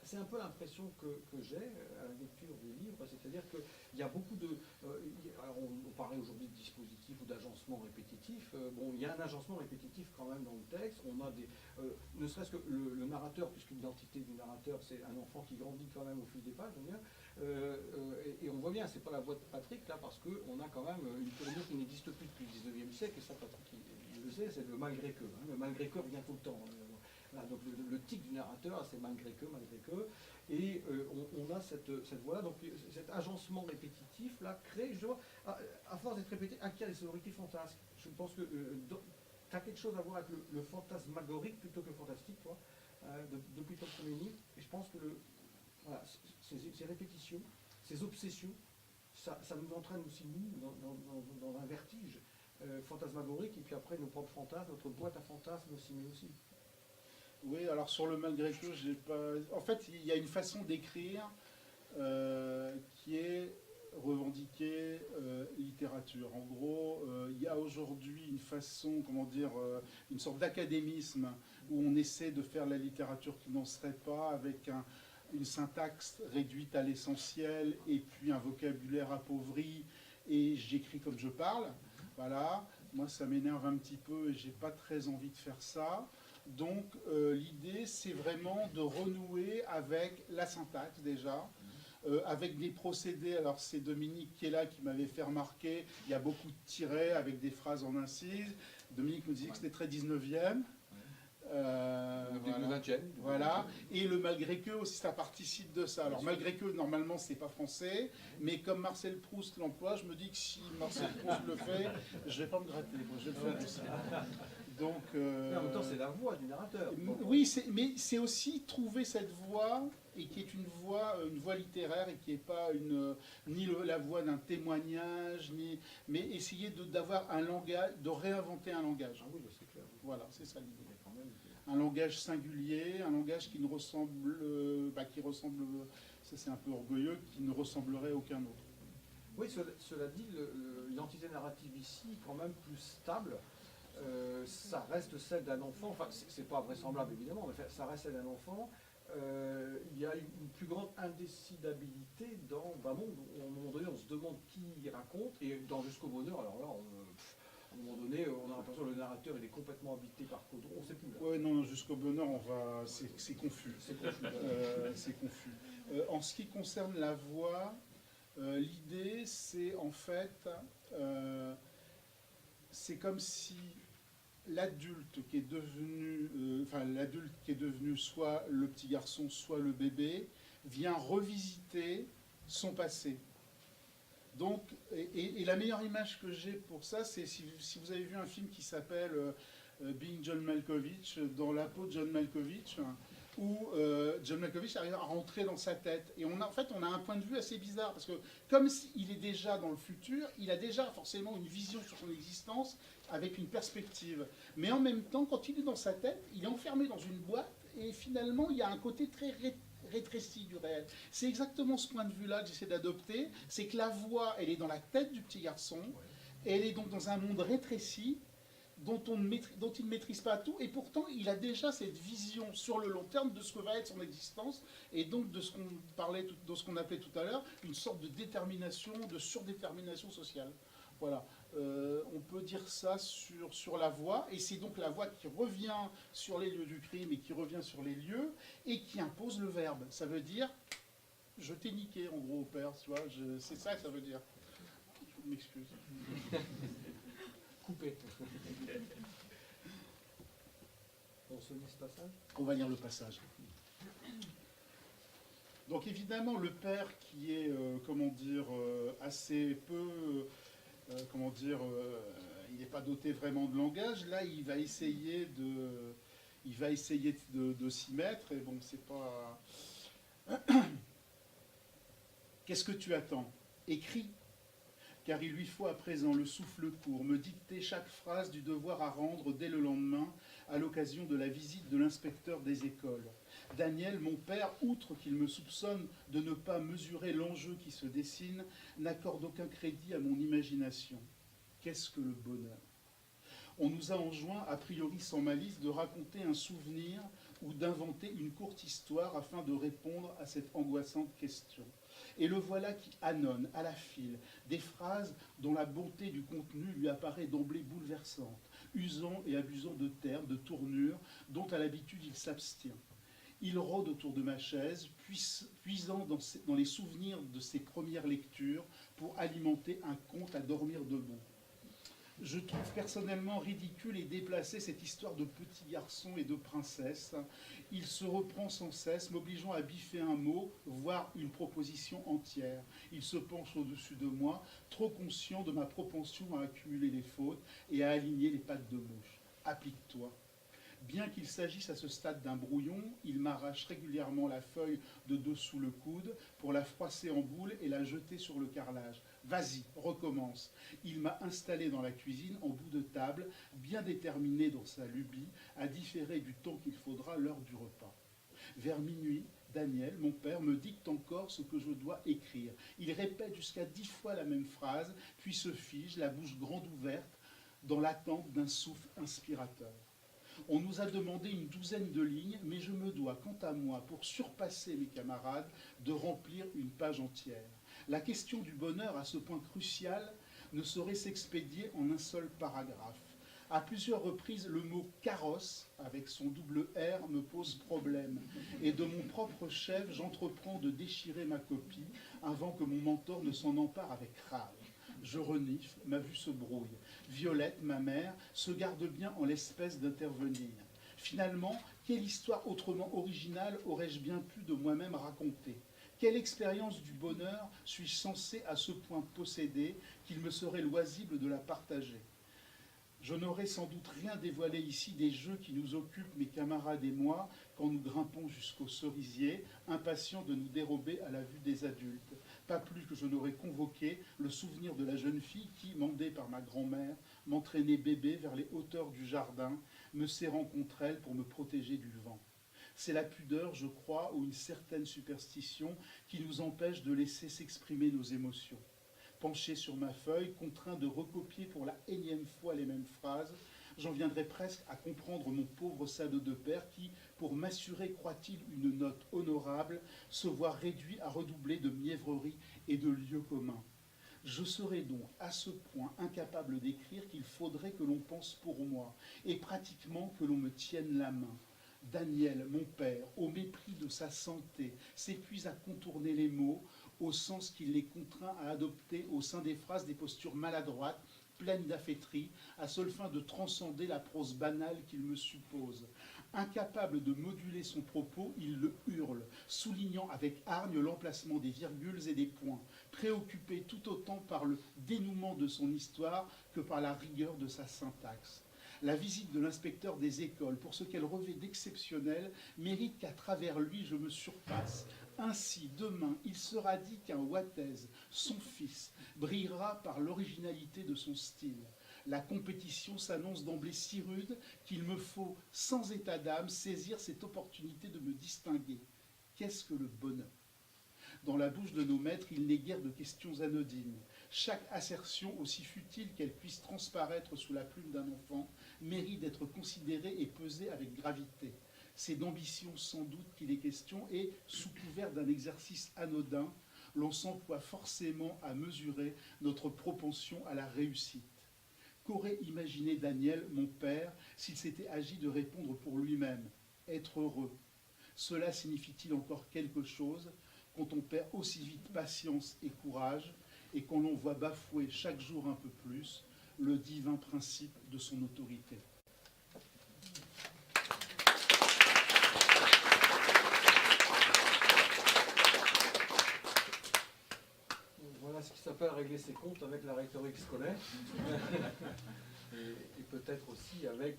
C'est un peu l'impression que j'ai à la lecture du livre, c'est-à-dire qu'il y a beaucoup de... alors on parlait aujourd'hui de dispositifs ou d'agencement répétitif. Bon, il y a un agencement répétitif quand même dans le texte. On a des... ne serait-ce que le narrateur, puisque l'identité du narrateur, c'est un enfant qui grandit quand même au fil des pages, je veux dire. Et on voit bien, c'est pas la voix de Patrick, là, parce qu'on a quand même une tournure qui n'existe plus depuis le 19e siècle, et ça, Patrick, il le sait, c'est le malgré que. Hein, le malgré que revient tout le temps. Voilà, donc le tic du narrateur, c'est malgré que, et on a cette voix-là, donc cet agencement répétitif là crée, je vois, à force d'être répété, acquiert des sonorités fantasques. Je pense que tu as quelque chose à voir avec le fantasmagorique plutôt que le fantastique, toi, depuis ton premier livre, et je pense que voilà, ces répétitions, ces obsessions, ça nous entraîne aussi, nous, dans un vertige fantasmagorique, et puis après nos propres fantasmes, notre boîte à fantasmes aussi, mais aussi. Oui, alors sur le malgré que, j'ai pas... En fait, il y a une façon d'écrire qui est revendiquée littérature. En gros, il y a aujourd'hui une façon, comment dire, une sorte d'académisme où on essaie de faire la littérature qui n'en serait pas, avec une syntaxe réduite à l'essentiel et puis un vocabulaire appauvri, et j'écris comme je parle. Voilà, moi ça m'énerve un petit peu et j'ai pas très envie de faire ça. Donc l'idée, c'est vraiment de renouer avec la syntaxe déjà, avec des procédés. Alors c'est Dominique qui est là qui m'avait fait remarquer, il y a beaucoup de tirets avec des phrases en incise. Dominique me disait que c'était très 19e. Voilà. 20e. Voilà. Et le malgré que aussi, ça participe de ça. Alors malgré que, normalement, c'est pas français, mais comme Marcel Proust l'emploie, je me dis que si Marcel Proust le fait, je vais pas me gratter, moi, je vais le faire aussi. Donc, Mais en même temps, c'est la voix du narrateur. oui, mais c'est aussi trouver cette voix, et qui est une voix littéraire, et qui n'est pas la voix d'un témoignage, mais essayer d'avoir un langage, de réinventer un langage. Ah oui, c'est clair. Voilà, c'est ça l'idée. Il y a quand même... Un langage singulier, un langage qui ressemble, ça c'est un peu orgueilleux, qui ne ressemblerait à aucun autre. Oui, cela dit, l'identité narrative ici est quand même plus stable. Ça reste celle d'un enfant, enfin c'est pas vraisemblable évidemment, mais ça reste celle d'un enfant. Il y a une plus grande indécidabilité dans un monde où à un moment donné on se demande qui raconte, et dans Jusqu'au bonheur, alors là, à un moment donné, on a l'impression que le narrateur il est complètement habité par Caudron, on ne sait plus. Oui, non, Jusqu'au bonheur, c'est confus. C'est confus. C'est confus. En ce qui concerne la voix, l'idée c'est en fait, c'est comme si l'adulte qui est devenu soit le petit garçon, soit le bébé, vient revisiter son passé. Donc, et la meilleure image que j'ai pour ça, c'est si vous avez vu un film qui s'appelle Being John Malkovich, dans la peau de John Malkovich, où John Malkovich arrive à rentrer dans sa tête. Et on a un point de vue assez bizarre, parce que comme il est déjà dans le futur, il a déjà forcément une vision sur son existence avec une perspective. Mais en même temps, quand il est dans sa tête, il est enfermé dans une boîte, et finalement, il y a un côté très rétréci du réel. C'est exactement ce point de vue-là que j'essaie d'adopter, c'est que la voix, elle est dans la tête du petit garçon, et elle est donc dans un monde rétréci, dont il ne maîtrise pas tout, et pourtant il a déjà cette vision sur le long terme de ce que va être son existence, et donc de ce qu'on appelait tout à l'heure une sorte de détermination, de surdétermination sociale. Voilà, on peut dire ça sur la voix, et c'est donc la voix qui revient sur les lieux du crime, et qui revient sur les lieux, et qui impose le verbe. Ça veut dire, je t'ai niqué en gros, père, tu vois, c'est ça que ça veut dire. Je m'excuse. Coupé. On se lit ce passage ? On va lire le passage. Donc évidemment, le père qui est, assez peu, il n'est pas doté vraiment de langage, là il va essayer de s'y mettre, et bon, c'est pas... Qu'est-ce que tu attends ? Écris. Car il lui faut à présent le souffle court, me dicter chaque phrase du devoir à rendre dès le lendemain, à l'occasion de la visite de l'inspecteur des écoles. Daniel, mon père, outre qu'il me soupçonne de ne pas mesurer l'enjeu qui se dessine, n'accorde aucun crédit à mon imagination. Qu'est-ce que le bonheur ? On nous a enjoint, a priori sans malice, de raconter un souvenir ou d'inventer une courte histoire afin de répondre à cette angoissante question. Et le voilà qui annonce, à la file, des phrases dont la bonté du contenu lui apparaît d'emblée bouleversante, usant et abusant de termes, de tournures, dont à l'habitude il s'abstient. Il rôde autour de ma chaise, puisant dans les souvenirs de ses premières lectures pour alimenter un conte à dormir debout. Je trouve personnellement ridicule et déplacé cette histoire de petit garçon et de princesse. Il se reprend sans cesse, m'obligeant à biffer un mot, voire une proposition entière. Il se penche au-dessus de moi, trop conscient de ma propension à accumuler les fautes et à aligner les pattes de mouche. Applique-toi. Bien qu'il s'agisse à ce stade d'un brouillon, il m'arrache régulièrement la feuille de dessous le coude pour la froisser en boule et la jeter sur le carrelage. Vas-y, recommence. Il m'a installé dans la cuisine en bout de table, bien déterminé dans sa lubie, à différer du temps qu'il faudra l'heure du repas. Vers minuit, Daniel, mon père, me dicte encore ce que je dois écrire. Il répète jusqu'à 10 fois la même phrase, puis se fige, la bouche grande ouverte, dans l'attente d'un souffle inspirateur. On nous a demandé une douzaine de lignes, mais je me dois, quant à moi, pour surpasser mes camarades, de remplir une page entière. La question du bonheur, à ce point crucial, ne saurait s'expédier en un seul paragraphe. À plusieurs reprises, le mot « carrosse » avec son double R me pose problème. Et de mon propre chef, j'entreprends de déchirer ma copie avant que mon mentor ne s'en empare avec rage. Je renifle, ma vue se brouille. Violette, ma mère, se garde bien en l'espèce d'intervenir. Finalement, quelle histoire autrement originale aurais-je bien pu de moi-même raconter ? Quelle expérience du bonheur suis-je censé à ce point posséder qu'il me serait loisible de la partager ? Je n'aurais sans doute rien dévoilé ici des jeux qui nous occupent, mes camarades et moi, quand nous grimpons jusqu'au cerisier, impatients de nous dérober à la vue des adultes. Pas plus que je n'aurais convoqué le souvenir de la jeune fille qui, mandée par ma grand-mère, m'entraînait bébé vers les hauteurs du jardin, me serrant contre elle pour me protéger du vent. C'est la pudeur, je crois, ou une certaine superstition qui nous empêche de laisser s'exprimer nos émotions. Penché sur ma feuille, contraint de recopier pour la énième fois les mêmes phrases, j'en viendrais presque à comprendre mon pauvre salaud de père qui, pour m'assurer, croit-il, une note honorable, se voit réduit à redoubler de mièvrerie et de lieux communs. Je serais donc à ce point incapable d'écrire qu'il faudrait que l'on pense pour moi, et pratiquement que l'on me tienne la main. Daniel, mon père, au mépris de sa santé, s'épuise à contourner les mots, au sens qu'il les contraint à adopter au sein des phrases des postures maladroites, pleines d'affaîtrie, à seule fin de transcender la prose banale qu'il me suppose. Incapable de moduler son propos, il le hurle, soulignant avec hargne l'emplacement des virgules et des points, préoccupé tout autant par le dénouement de son histoire que par la rigueur de sa syntaxe. La visite de l'inspecteur des écoles, pour ce qu'elle revêt d'exceptionnel, mérite qu'à travers lui je me surpasse. Ainsi, demain, il sera dit qu'un Wattez, son fils, brillera par l'originalité de son style. La compétition s'annonce d'emblée si rude qu'il me faut, sans état d'âme, saisir cette opportunité de me distinguer. Qu'est-ce que le bonheur ? Dans la bouche de nos maîtres, il n'est guère de questions anodines. Chaque assertion, aussi futile qu'elle puisse transparaître sous la plume d'un enfant, mérite d'être considérée et pesée avec gravité. C'est d'ambition sans doute qu'il est question et, sous couvert d'un exercice anodin, l'on s'emploie forcément à mesurer notre propension à la réussite. Qu'aurait imaginé Daniel, mon père, s'il s'était agi de répondre pour lui-même ? Être heureux. Cela signifie-t-il encore quelque chose quand on perd aussi vite patience et courage et quand l'on voit bafouer chaque jour un peu plus le divin principe de son autorité ? Voilà ce qui s'appelle régler ses comptes avec la rhétorique scolaire. Et peut-être aussi avec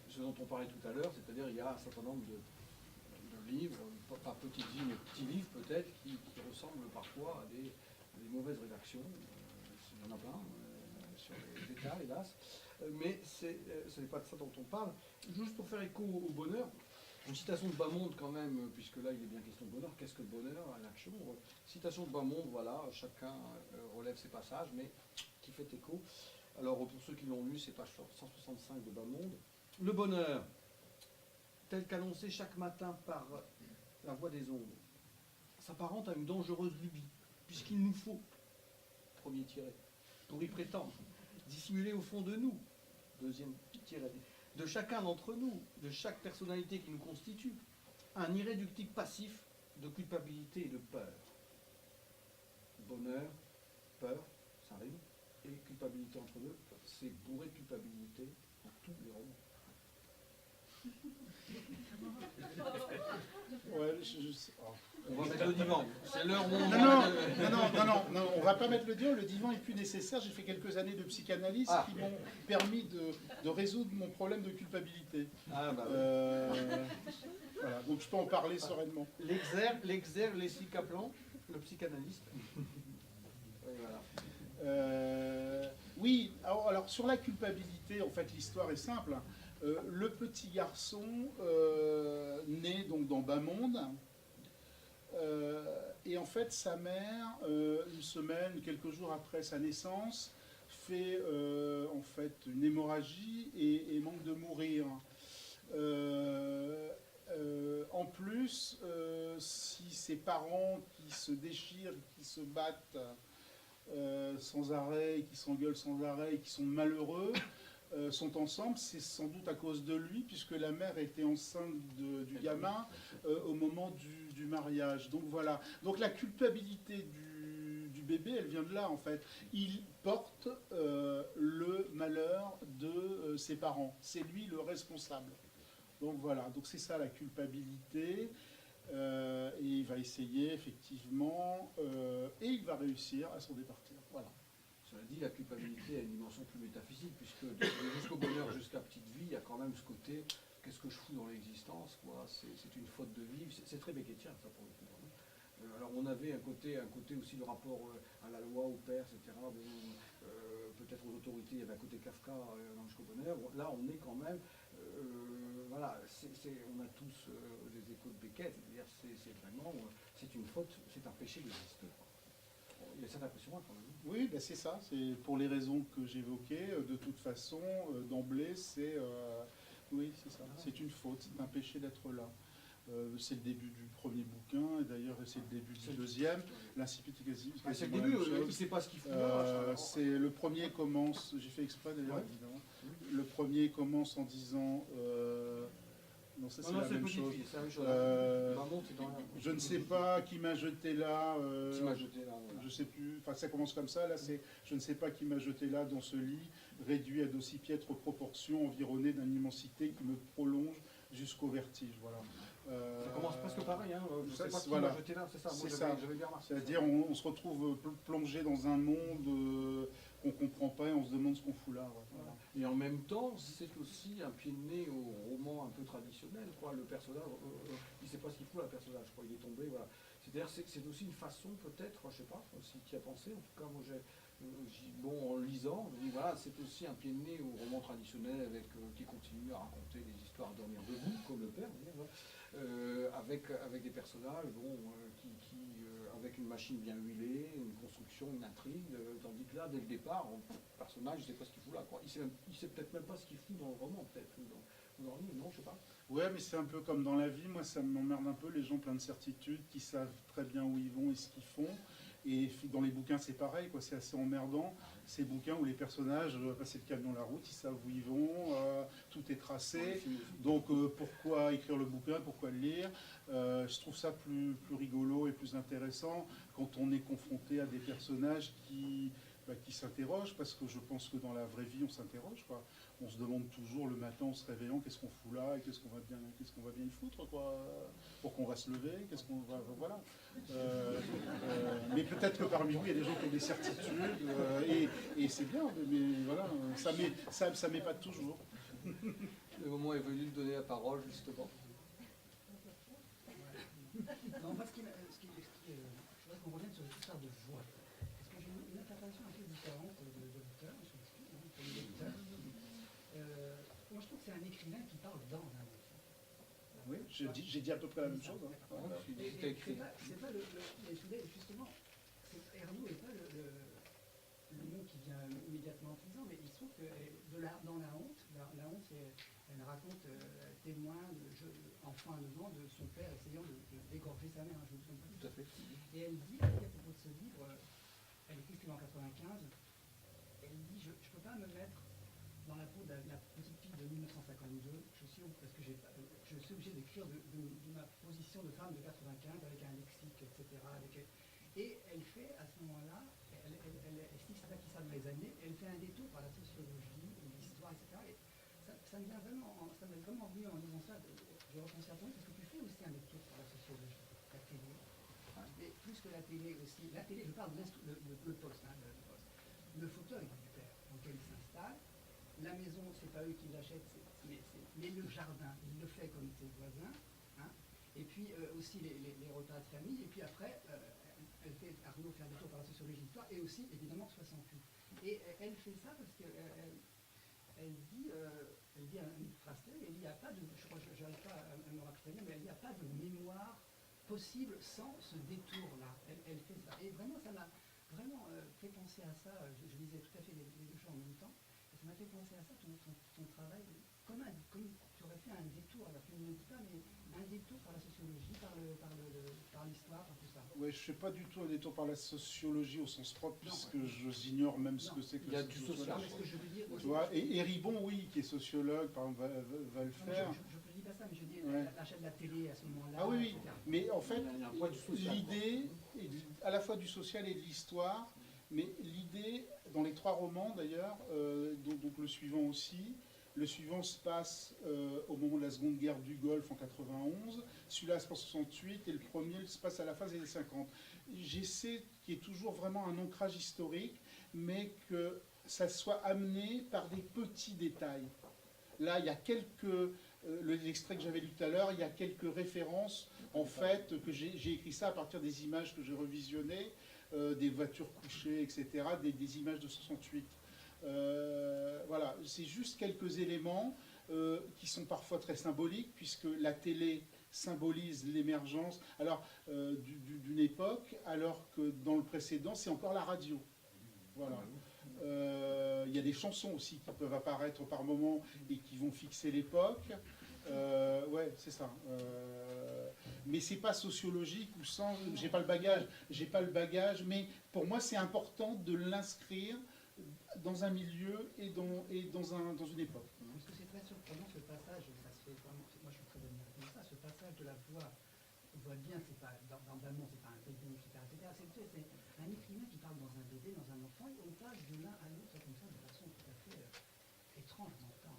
ce dont on parlait tout à l'heure, c'est-à-dire il y a un certain nombre de livres, pas petites lignes, mais petits livres peut-être, qui ressemblent parfois à des mauvaises rédactions. Il y en a plein, sur les États, hélas. Mais ce n'est pas de ça dont on parle. Juste pour faire écho au bonheur, une citation de Bamonde quand même, puisque là il est bien question de bonheur. Qu'est-ce que le bonheur à l'action ? Citation de Bamonde, voilà, chacun relève ses passages, mais qui fait écho. Alors pour ceux qui l'ont lu, c'est page 165 de Bamonde. Le bonheur, tel qu'annoncé chaque matin par la voix des ondes, s'apparente à une dangereuse lubie, puisqu'il nous faut, premier tiré, pour y prétendre, dissimuler au fond de nous, deuxième tiré, de chacun d'entre nous, de chaque personnalité qui nous constitue, un irréductible passif de culpabilité et de peur. Bonheur, peur, ça rime, et culpabilité entre deux, c'est bourré de culpabilité pour tous les romans. Ouais, On va mettre le divan. C'est l'heure où on non, on va pas mettre le divan. Le divan est plus nécessaire. J'ai fait quelques années de psychanalyse qui m'ont permis de résoudre mon problème de culpabilité. Ah, bah oui. Voilà, donc je peux en parler sereinement. L'exergue Leslie Kaplan, le psychanalyste. Oui, voilà. Oui, alors sur la culpabilité, en fait, l'histoire est simple. Le petit garçon naît donc dans Bamonde, et en fait sa mère, une semaine, quelques jours après sa naissance, fait en fait une hémorragie et manque de mourir. En plus, si ses parents qui se déchirent, qui se battent sans arrêt, qui s'engueulent sans arrêt, et qui sont malheureux, sont ensemble, c'est sans doute à cause de lui, puisque la mère était enceinte du gamin au moment du mariage. Donc voilà. Donc la culpabilité du bébé, elle vient de là en fait. Il porte le malheur de ses parents. C'est lui le responsable. Donc voilà. Donc c'est ça la culpabilité. Et il va essayer effectivement, et il va réussir à s'en départir. Voilà. Cela dit, la culpabilité a une dimension plus métaphysique, puisque jusqu'au bonheur, jusqu'à petite vie, il y a quand même ce côté, qu'est-ce que je fous dans l'existence, quoi, c'est une faute de vivre, c'est très beckettien, ça, pour le coup. Alors on avait un côté aussi de rapport à la loi, au père, etc. Peut-être aux autorités, il y avait un côté Kafka dans Jusqu'au bonheur. Bon, là, on est quand même, voilà, on a tous des échos de Beckett, c'est-à-dire c'est vraiment, c'est une faute, c'est un péché d'exister. Il y a cette impression-là quand même. Oui, ben c'est ça, c'est pour les raisons que j'évoquais. De toute façon, d'emblée, oui, c'est ça, c'est une faute, c'est un péché d'être là. C'est le début du premier bouquin, et d'ailleurs c'est le début du deuxième. L'incipit est quasi. C'est le début, il ne sait pas ce qu'il fout là. Le premier commence, j'ai fait exprès d'ailleurs, évidemment. Le premier commence en disant. Non, ça c'est la même chose. Je ne sais pas qui m'a jeté là. Je sais plus. Enfin, ça commence comme ça. Là, c'est je ne sais pas qui m'a jeté là dans ce lit, réduit à d'aussi piètres proportions, environné d'une immensité qui me prolonge jusqu'au vertige. Voilà. Ça commence presque pareil. Hein. Je ne sais pas qui voilà. m'a jeté là. C'est ça. Moi, j'avais bien remarqué. C'est-à-dire, on se retrouve plongé dans un monde qu'on ne comprend pas et on se demande ce qu'on fout là. Voilà. Et en même temps, c'est aussi un pied de nez au roman un peu traditionnel, quoi. Le personnage, il ne sait pas ce qu'il fout là, le personnage, quoi. Il est tombé, voilà. C'est-à-dire, c'est aussi une façon, peut-être, je ne sais pas, si tu y as pensé, en tout cas, moi, en lisant, je dis, voilà, c'est aussi un pied de nez au roman traditionnel qui continue à raconter des histoires à dormir debout, comme le père, avec des personnages, avec une machine bien huilée, une construction, une intrigue, tandis que là, dès le départ, le personnage, il ne sait pas ce qu'il fout là, quoi. Il sait peut-être même pas ce qu'il fout dans le roman, peut-être, ou dans le livre, non, je sais pas. Ouais, mais c'est un peu comme dans la vie, moi ça m'emmerde un peu, les gens pleins de certitudes, qui savent très bien où ils vont et ce qu'ils font. Et dans les bouquins, c'est pareil, quoi. C'est assez emmerdant. Ces bouquins où les personnages passent le camion la route, ils savent où ils vont, tout est tracé. Donc pourquoi écrire le bouquin, pourquoi le lire? Je trouve ça plus rigolo et plus intéressant quand on est confronté à des personnages qui s'interrogent, parce que je pense que dans la vraie vie, on s'interroge, quoi. On se demande toujours le matin en se réveillant qu'est-ce qu'on fout là et qu'est-ce qu'on va bien y foutre, quoi. Pourquoi on va se lever, qu'est-ce qu'on va, voilà. Mais peut-être que parmi vous il y a des gens qui ont des certitudes et c'est bien, mais voilà, ça m'épate toujours. Le moment est venu de donner la parole justement. Non, moi, je voudrais qu'on revienne sur l'histoire de voix. Parce que j'ai une interprétation un peu différente de l'auteur, je m'excuse, comme lecteur. Moi, je trouve que c'est un écrivain qui parle dans un autre. Oui, j'ai dit à peu près la même chose. Hein. C'est pas justement, Ernaud n'est pas le mot qui vient immédiatement en disant, mais il se trouve que dans la honte, elle raconte témoin, enfant à 9 ans, de son père essayant de d'égorger sa mère. Je me souviens pas. Tout à fait. Et elle dit, à propos de ce livre, elle écrit en 95, elle dit, je ne peux pas me mettre dans la peau de la petite fille de 1952, parce que je suis obligé d'écrire de ma position de femme de 95 avec un lexique, etc. Et elle fait, à ce moment-là, elle explique ça qui savent les années, elle fait un détour par la sociologie, l'histoire, etc. Et ça m'a vraiment venu en disant ça, je repense à toi, parce que tu fais aussi un détour par la sociologie, la télé, et plus que la télé aussi. La télé, je parle de le poste, le fauteuil du père, dans lequel il s'installe. La maison, c'est pas eux qui l'achètent, mais le jardin, il le fait comme ses voisins. Hein. Et puis aussi les repas de famille. Et puis après, Arnaud fait un détour par la sociologie de l'histoire et aussi évidemment 68. Et elle fait ça parce que elle dit une phrase clé, elle dit il n'y a pas de, je crois que je n'arrive pas à me rappeler, mais elle dit il n'y a pas de mémoire possible sans ce détour-là. Elle fait ça. Et vraiment, ça m'a vraiment fait penser à ça. Je lisais tout à fait les deux choses en même temps. Ça m'a fait penser à ça, ton travail, comme tu aurais fait un détour, alors tu ne le dis pas, mais un détour par la sociologie, par l'histoire, par tout ça. Oui, je ne fais pas du tout un détour par la sociologie au sens propre, puisque j'ignore même ce que c'est que il y a du social. Ce que je veux dire, tu vois, et Ribon, oui, qui est sociologue, par exemple, va le faire. Je ne dis pas ça, mais je dis l'achat de la télé à ce moment-là. Ah oui, etc. Mais en fait, l'idée, à la fois du social et de l'histoire, mais l'idée, dans les trois romans d'ailleurs, donc le suivant aussi, le suivant se passe au moment de la Seconde Guerre du Golfe en 91, celui-là se passe en 68 et le premier se passe à la fin des années 50. J'essaie qu'il y ait toujours vraiment un ancrage historique, mais que ça soit amené par des petits détails. Là, il y a l'extrait que j'avais lu tout à l'heure, il y a quelques références, en fait, que j'ai écrit ça à partir des images que j'ai revisionnées, des voitures couchées, etc., des images de 68. Voilà, c'est juste quelques éléments qui sont parfois très symboliques, puisque la télé symbolise l'émergence d'une époque, alors que dans le précédent, c'est encore la radio. Voilà. Il y a des chansons aussi qui peuvent apparaître par moments et qui vont fixer l'époque. Ouais, c'est ça. Mais c'est pas sociologique ou sans. J'ai pas le bagage. Mais pour moi, c'est important de l'inscrire dans un milieu et dans une époque. Parce que c'est très surprenant ce passage. Ça se fait vraiment. Moi, je suis très admiratif de ça. Ce passage de la voix. On voit bien, c'est pas dans Balmont, c'est pas un bébé, etc. C'est un écrivain qui parle dans un bébé, dans un enfant, et on passe de l'un à l'autre comme ça de façon tout à fait étrange dans le temps.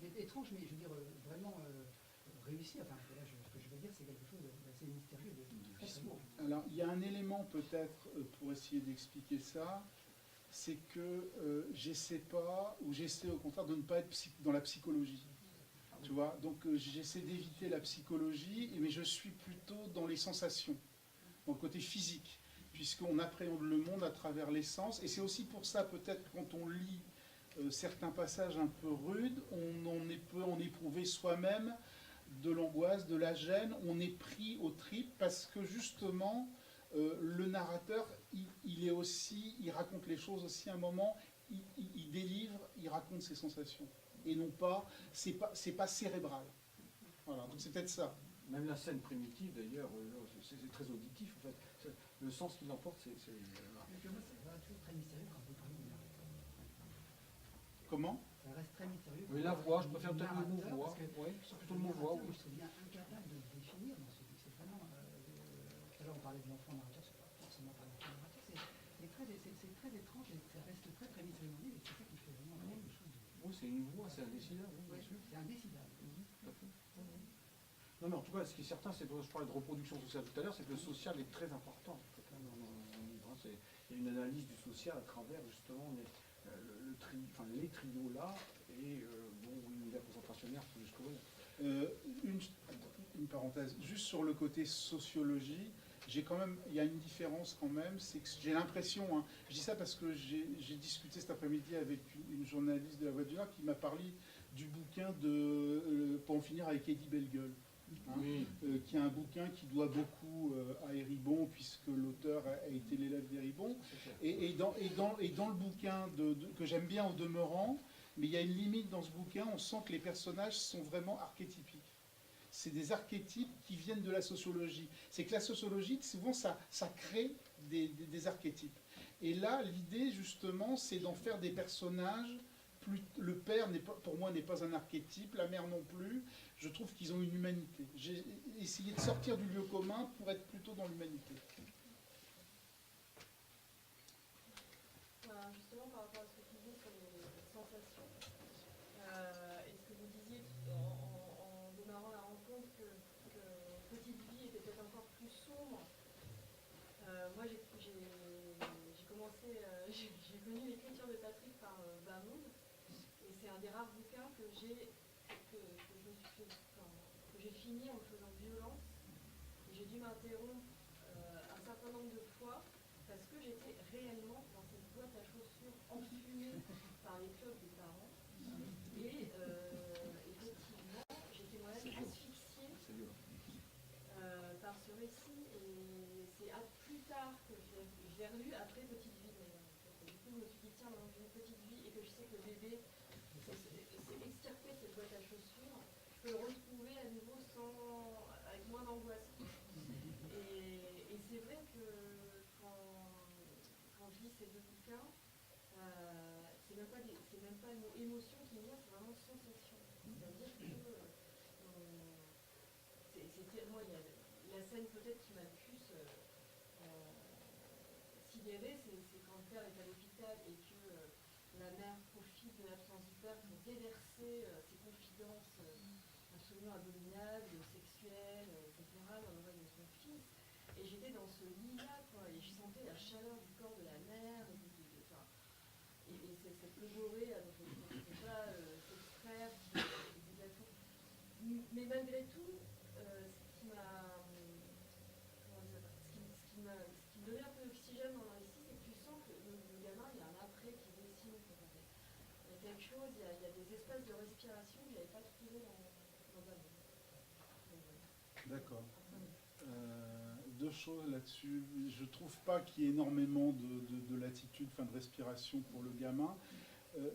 Mais étrange, mais je veux dire vraiment réussi. Enfin, là, ce que je veux dire, c'est quelque chose d'assez mystérieux, de très très beau. Alors, il y a un élément peut-être pour essayer d'expliquer ça, c'est que j'essaie au contraire de ne pas être dans la psychologie. Tu vois, donc j'essaie d'éviter la psychologie, mais je suis plutôt dans les sensations, dans le côté physique, puisqu'on appréhende le monde à travers les sens. Et c'est aussi pour ça, peut-être, quand on lit certains passages un peu rudes, peut en éprouver soi-même de l'angoisse, de la gêne, on est pris aux tripes, parce que justement, le narrateur, il raconte les choses aussi à un moment, il délivre, il raconte ses sensations. Et non pas, c'est pas cérébral. Voilà, donc c'est peut-être ça. Même la scène primitive, d'ailleurs, c'est très auditif, en fait. Le sens qu'il emporte, c'est... Moi, ça reste toujours très mystérieux quand vous parlez du narrateur. Comment ? Ça reste très mystérieux. Oui, la voix, je préfère peut-être le mot voix. Oui, c'est plutôt le mot voix. Je suis bien incapable de le définir dans ce livre. C'est vraiment... tout à l'heure, on parlait de l'enfant narrateur, c'est pas forcément pas l'enfant narrateur. C'est très étrange et ça reste très très mystérieux dans le livre, et c'est ça qui fait vraiment quelque chose de... Oui, c'est une voix, c'est indécidable, bien sûr. C'est indécidable. Tout à fait. Non, mais en tout cas, ce qui est certain, c'est que je parlais de reproduction sociale tout à l'heure, c'est que le social est très important. Dans le livre, hein. Il y a une analyse du social à travers justement les trios là et l'univers concentrationnaire jusqu'au bout. Une parenthèse, juste sur le côté sociologie, il y a une différence quand même, c'est que j'ai l'impression, hein, je dis ça parce que j'ai discuté cet après-midi avec une journaliste de La Voix du Nord qui m'a parlé du bouquin Pour en finir avec Eddie Bellegueule. Hein, Oui. Qui est un bouquin qui doit beaucoup à Héribon, puisque l'auteur a été l'élève d'Héribon. Et dans le bouquin que j'aime bien au demeurant, mais il y a une limite dans ce bouquin, on sent que les personnages sont vraiment archétypiques. C'est des archétypes qui viennent de la sociologie. C'est que la sociologie, souvent, ça crée des archétypes. Et là, l'idée, justement, c'est d'en faire des personnages. Le père, pour moi, n'est pas un archétype, la mère non plus. Je trouve qu'ils ont une humanité. J'ai essayé de sortir du lieu commun pour être plutôt dans l'humanité. Voilà, justement, par rapport à ce que tu disais sur les sensations, et ce que vous disiez en démarrant la rencontre, que Petite Vie était peut-être encore plus sombre. Moi, j'ai connu l'écriture de Patrick par Bamoud, et c'est un des rares bouquins que j'ai fini en me faisant violence. Et j'ai dû m'interrompre un certain nombre de fois parce que j'étais réellement dans cette boîte à chaussures enfumée par les clubs des parents. Et effectivement, j'étais moi-même asphyxiée par ce récit. Et c'est plus tard que je l'ai relu, après Petite Vie. Du coup, je me suis dit, tiens, dans une Petite Vie, et que je sais que le bébé s'est extirpé de cette boîte à chaussures, je peux le retrouver à nouveau avec moins d'angoisse. Et c'est vrai que quand je lis ces deux bouquins, c'est même pas une émotion qui me vient, c'est vraiment une sensation. C'est-à-dire que moi, il y a la scène peut-être qui m'a le plus sidérée, c'est quand le père est à l'hôpital et que la mère profite de l'absence du père pour déverser ses confidences absolument abominables, sexuelles, etc. dans l'oreille de son fils. Et j'étais dans ce lit-là, quoi, et je sentais la chaleur du corps de la mère, cette logorée dont on ne peut pas s'extraire, mais malgré tout, ce qui me donnait un peu d'oxygène dans le récit, c'est que tu sens que le gamin, il y a un après qui dessine. Il y a quelque chose, il y a des espaces de respiration que je n'avais pas trouvé dans un livre. D'accord. Deux choses là-dessus. Je trouve pas qu'il y ait énormément de latitude, de respiration pour le gamin.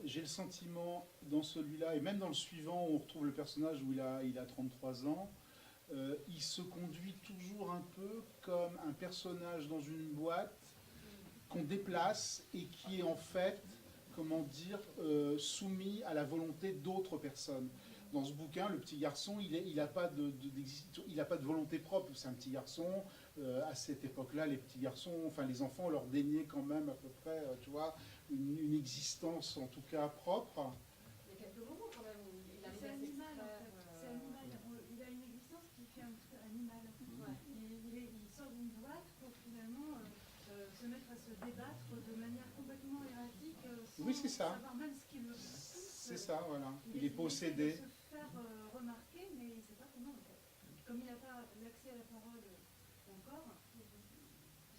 J'ai le sentiment dans celui-là, et même dans le suivant, où on retrouve le personnage où il a 33 ans, il se conduit toujours un peu comme un personnage dans une boîte qu'on déplace et qui est en fait, comment dire, soumis à la volonté d'autres personnes. Dans ce bouquin, le petit garçon, il n'a pas de volonté propre. C'est un petit garçon. À cette époque-là, les petits garçons, enfin les enfants, on leur déniait quand même à peu près, tu vois, une existence en tout cas propre. Il y a quelques moments quand même où il arrive C'est à animal en s'extraire. fait. C'est animal. Il a une existence qui fait un petit peu animal. Ouais. Il sort d'une boîte pour finalement se mettre à se débattre de manière complètement erratique, sans Oui, c'est ça. savoir même ce qu'il veut faire. C'est ça, voilà. Il est essaie possédé. de se faire remarquer, mais il ne sait pas comment en fait. Comme il n'a pas l'accès à la parole encore, il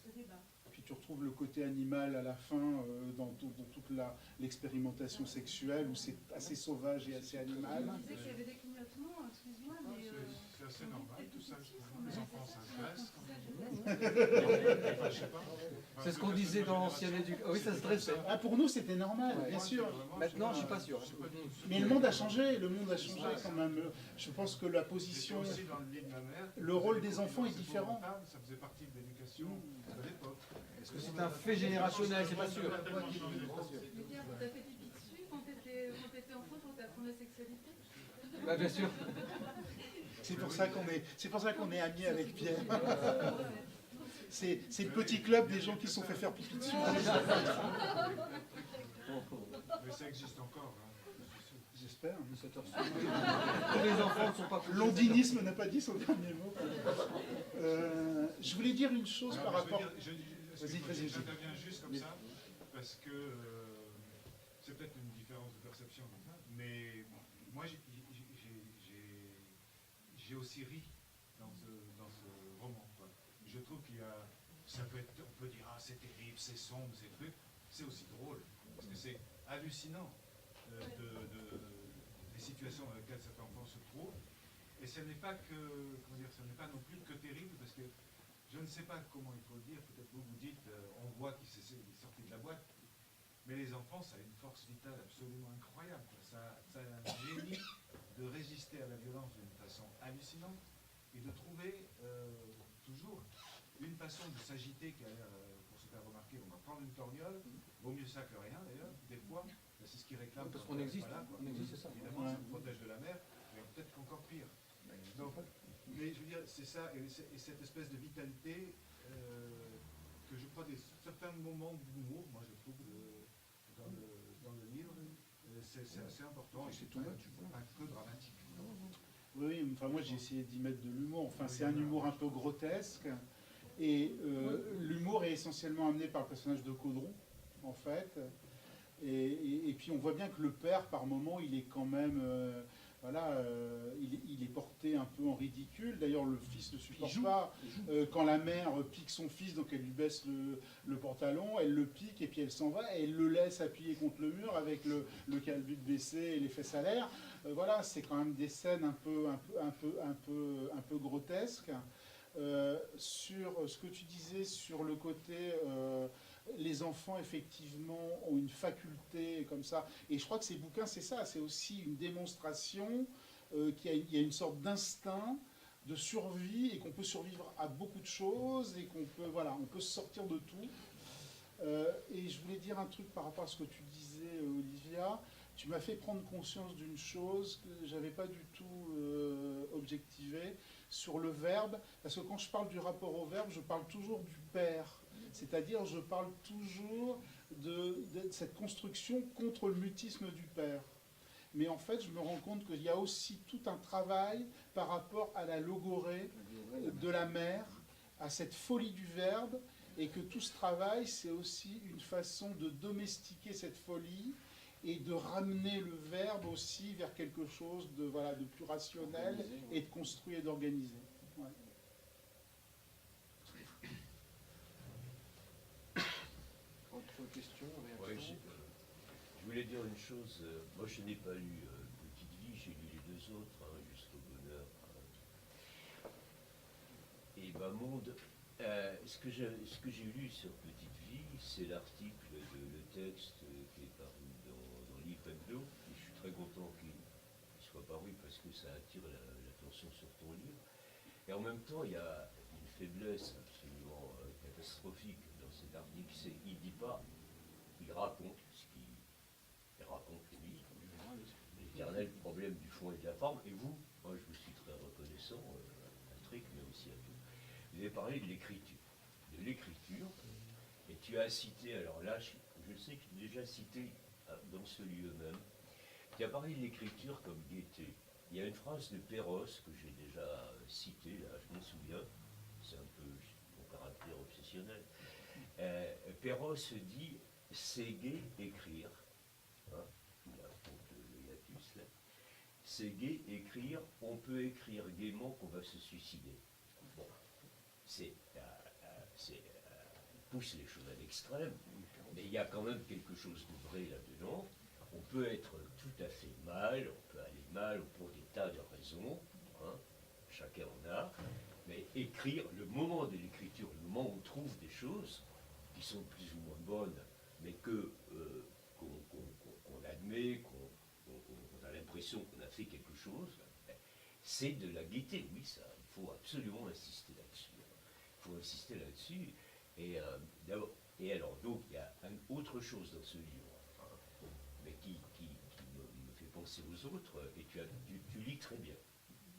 se débat. Puis tu retrouves le côté animal à la fin dans toute l'expérimentation sexuelle où c'est assez sauvage et assez animal. Il disait qu'il y avait des clignotements, excuse-moi, mais... C'est assez normal, tout ça. Les enfants s'intéressent. C'est ce qu'on disait dans l'ancienne éducation. Oui, ça se dressait. Ah, pour nous, c'était normal, bien sûr. Maintenant, je suis pas sûr. Mais le monde a changé, quand même. Je pense que la position, aussi dans le lit de ma mère. le rôle des enfants est différent. Ça faisait partie de l'éducation de l'époque. Est-ce que c'est un fait générationnel? C'est pas sûr. Mais Pierre, t'as fait pipi dessus quand t'étais enfant, quand t'apprends la sexualité? Bah, bien sûr. C'est pour ça qu'on est amis avec Pierre. C'est le petit club des gens qui se sont fait faire pipi dessus. Mais ça existe encore. J'espère. Tous les enfants ne sont pas couchés. L'ondinisme n'a pas dit son dernier mot. Je voulais dire une chose par rapport... Vas-y. J'interviens juste comme ça, parce que c'est peut-être une différence de perception, mais moi j'ai aussi ri dans ce roman. Quoi. Je trouve qu'il y a, on peut dire, ah c'est terrible, c'est sombre, c'est truc, c'est aussi drôle, parce que c'est hallucinant des situations dans lesquelles cet enfant se trouve, et ce n'est pas que, ce n'est pas non plus que terrible, parce que je ne sais pas comment il faut le dire, peut-être vous dites, on voit qu'il est sorti de la boîte, mais les enfants, ça a une force vitale absolument incroyable. Quoi. Ça a un génie de résister à la violence d'une façon hallucinante et de trouver toujours une façon de s'agiter qui a l'air, pour se faire remarquer, on va prendre une torgnole, vaut mieux ça que rien d'ailleurs, des fois, c'est ce qu'ils réclament. Parce qu'on existe, voilà, on existe, c'est ça. Évidemment, ça nous protège de la mer, mais peut-être qu'encore pire. Donc, mais je veux dire, c'est ça, et cette espèce de vitalité que je crois des certains moments d'humour, moi je trouve, dans le livre, c'est assez important, et c'est tout un peu dramatique. Oui, enfin moi j'ai essayé d'y mettre de l'humour. Enfin c'est un humour un peu grotesque, et l'humour est essentiellement amené par le personnage de Caudron, en fait. Et puis on voit bien que le père, par moment, il est quand même... il est porté un peu en ridicule. D'ailleurs, le fils ne supporte pas quand la mère pique son fils, donc elle lui baisse le pantalon, elle le pique et puis elle s'en va et elle le laisse appuyer contre le mur avec le calbut baissé et les fesses à l'air. Voilà, c'est quand même des scènes un peu grotesques. Sur ce que tu disais sur le côté... les enfants, effectivement, ont une faculté comme ça. Et je crois que ces bouquins, c'est ça. C'est aussi une démonstration qu'il y a une sorte d'instinct de survie et qu'on peut survivre à beaucoup de choses et qu'on peut, voilà, on peut sortir de tout. Et je voulais dire un truc par rapport à ce que tu disais, Olivia. Tu m'as fait prendre conscience d'une chose que je n'avais pas du tout objectivée sur le verbe. Parce que quand je parle du rapport au verbe, je parle toujours du père. C'est-à-dire, je parle toujours de cette construction contre le mutisme du père. Mais en fait, je me rends compte qu'il y a aussi tout un travail par rapport à la logorée de la mère, à cette folie du verbe, et que tout ce travail, c'est aussi une façon de domestiquer cette folie et de ramener le verbe aussi vers quelque chose de, voilà, de plus rationnel et de construit et d'organisé. Ouais. Autre question, Ouais, réaction? je voulais dire une chose. Moi, je n'ai pas lu Petite Vie, j'ai lu les deux autres, hein, Jusqu'au bonheur. Et Monde. Ce que j'ai lu sur Petite Vie, c'est l'article, le texte qui est paru dans Livre Hebdo. Et je suis très content qu'il soit paru parce que ça attire l'attention sur ton livre. Et en même temps, il y a une faiblesse absolument catastrophique dans cet article. C'est il dit pas, il raconte ce qu'il raconte lui, l'éternel problème du fond et de la forme. Et vous, moi je vous suis très reconnaissant, Patrick, mais aussi à vous. Vous avez parlé de l'écriture. Et tu as cité, alors là, je sais que tu as déjà cité dans ce lieu même, tu as parlé de l'écriture comme gaieté. Il y a une phrase de Perros que j'ai déjà citée, là, je m'en souviens, c'est un peu mon caractère obsessionnel. Perros dit « c'est gai écrire », hein, il a le hiatus là, « c'est gai écrire, on peut écrire gaiement qu'on va se suicider ». Bon, il pousse les choses à l'extrême, mais il y a quand même quelque chose de vrai là-dedans. On peut être tout à fait mal, on peut aller mal pour des tas de raisons, hein, chacun en a, mais écrire, le moment de l'écriture, le moment où on trouve des choses qui sont plus ou moins bonnes, mais qu'on admet, qu'on a l'impression qu'on a fait quelque chose, c'est de la gaieté, oui, ça, il faut absolument insister là-dessus. Il faut insister là-dessus. Et alors, donc, il y a autre chose dans ce livre, hein, mais qui me fait penser aux autres, et tu lis très bien.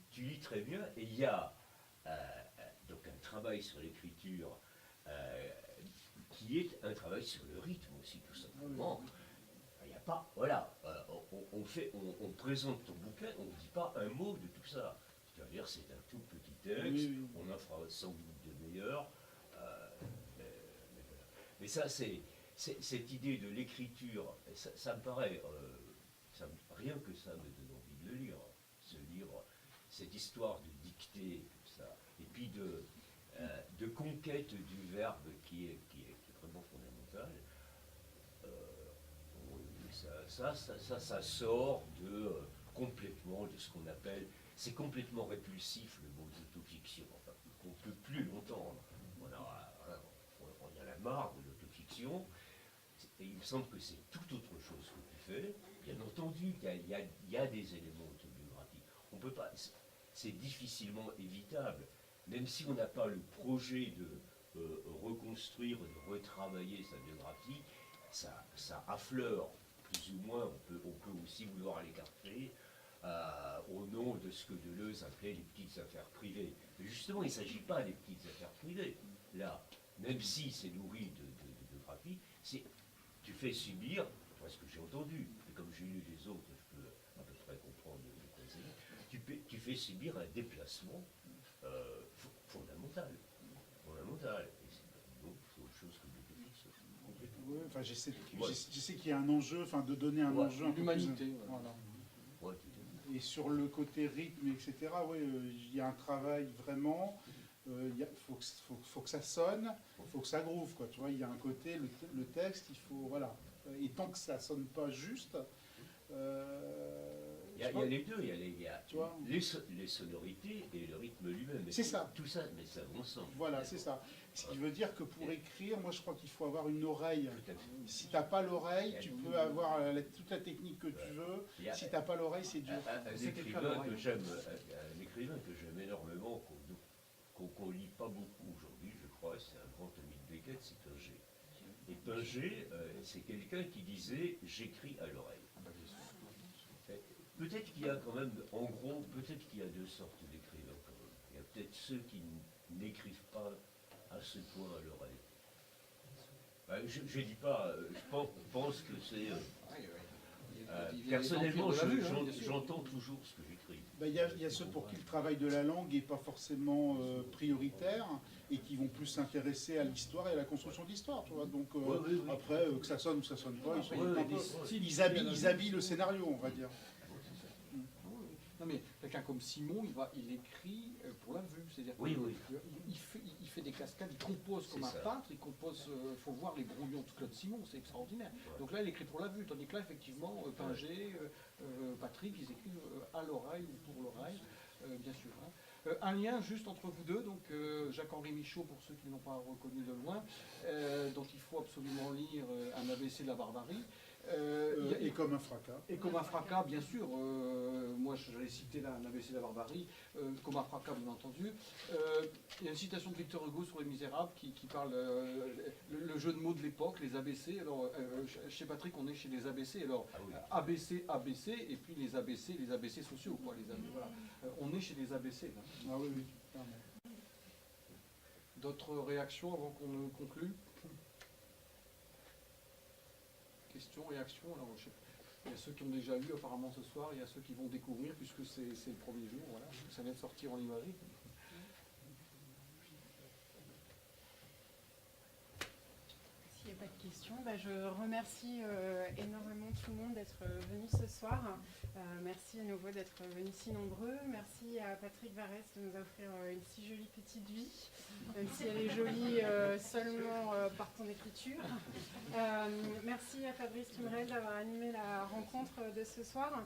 Tu lis très bien, et il y a donc un travail sur l'écriture qui est un travail sur le rythme aussi, tout simplement. Il n'y a pas, voilà, on présente ton bouquin, on ne dit pas un mot de tout ça. C'est-à-dire, c'est un tout petit texte, on en fera sans doute de meilleurs. Mais ça, c'est cette idée de l'écriture, ça me paraît, rien que ça me donne envie de le lire, ce livre, cette histoire de dictée, tout ça, et puis de conquête du verbe qui est vraiment fondamentale. Ça sort complètement de ce qu'on appelle, c'est complètement répulsif le mot d'autofiction, enfin, qu'on ne peut plus l'entendre. On en a marre de l'autofiction, et il me semble que c'est tout autre chose que tu fais. Bien entendu qu'il y a des éléments autobiographiques. On peut pas, c'est difficilement évitable, même si on n'a pas le projet de reconstruire, de retravailler sa biographie, ça affleure plus ou moins, on peut aussi vouloir l'écarter au nom de ce que Deleuze appelait les petites affaires privées. Mais justement, il ne s'agit pas des petites affaires privées. Là, même si c'est nourri de biographie, tu fais subir, enfin, ce que j'ai entendu, et comme j'ai lu les autres, je peux à peu près comprendre le conseil, tu fais subir un déplacement fondamental. Et c'est autre chose que l'autofiction. Ouais, enfin, j'essaie qu'il y ait un enjeu, enfin, de donner un enjeu un peu plus. L'humanité. Voilà. Ouais, Et sur le côté rythme, etc., oui, il y a un travail vraiment. Il faut que ça sonne, il faut que ça groove, quoi. Tu vois, il y a un côté, le texte, il faut, voilà. Et tant que ça sonne pas juste, il y a les deux, il y a les sonorités et le rythme lui-même. C'est ça. Tout ça, mais ça va ensemble. Voilà, c'est ça. Ce qui veut dire que pour écrire, moi je crois qu'il faut avoir une oreille. Si tu n'as pas l'oreille, tu peux avoir toute la technique que tu veux. Si tu n'as pas l'oreille, c'est dur. Un écrivain que j'aime énormément, qu'on lit pas beaucoup aujourd'hui, je crois, c'est un grand ami de Beckett, c'est Pinget. Et Pinget, c'est quelqu'un qui disait « j'écris à l'oreille ». Peut-être qu'il y a quand même, en gros, peut-être qu'il y a deux sortes d'écrivains quand même. Il y a peut-être ceux qui n'écrivent pas à ce point à l'oreille. Je dis pas, je pense que c'est... Il y a des Personnellement, vampires de la vue, hein, bien sûr. j'entends toujours ce que j'écris. Ben, il y a ceux pour qui le travail de la langue n'est pas forcément prioritaire et qui vont plus s'intéresser à l'histoire et à la construction de l'histoire. Tu vois. Donc après, que ça sonne ou ça sonne pas, ils habillent le scénario, on va dire. Non mais quelqu'un comme Simon, il écrit pour la vue, c'est-à-dire il fait des cascades, il compose comme un peintre, il compose, il faut voir les brouillons de Claude Simon, c'est extraordinaire. Donc là, il écrit pour la vue, tandis que là, effectivement, Pinger, Patrick, ils écrivent à l'oreille ou pour l'oreille, bien sûr. Hein. Un lien juste entre vous deux, donc Jacques-Henri Michaud, pour ceux qui ne l'ont pas reconnu de loin, dont il faut absolument lire un ABC de la barbarie. Et comme un fracas. Et comme un fracas, bien sûr. Moi, j'allais citer un ABC de la barbarie. Comme un fracas, bien entendu. Il y a une citation de Victor Hugo sur Les Misérables qui parle le jeu de mots de l'époque, les ABC. Alors, chez Patrick, on est chez les ABC. Alors, ABC, ABC, et puis les ABC sociaux, quoi. Voilà. On est chez les ABC. Là. Ah oui, clairement. D'autres réactions avant qu'on ne conclue? Questions, réactions? Alors, il y a ceux qui ont déjà eu apparemment ce soir, il y a ceux qui vont découvrir puisque c'est le premier jour, voilà, ça vient de sortir en librairie. S'il n'y a pas de questions, je remercie énormément tout le monde d'être venu ce soir. Merci à nouveau d'être venus si nombreux. Merci à Patrick Varès de nous offrir une si jolie petite vie, même si elle est jolie seulement par ton écriture. Merci à Fabrice Tumrel d'avoir animé la rencontre de ce soir.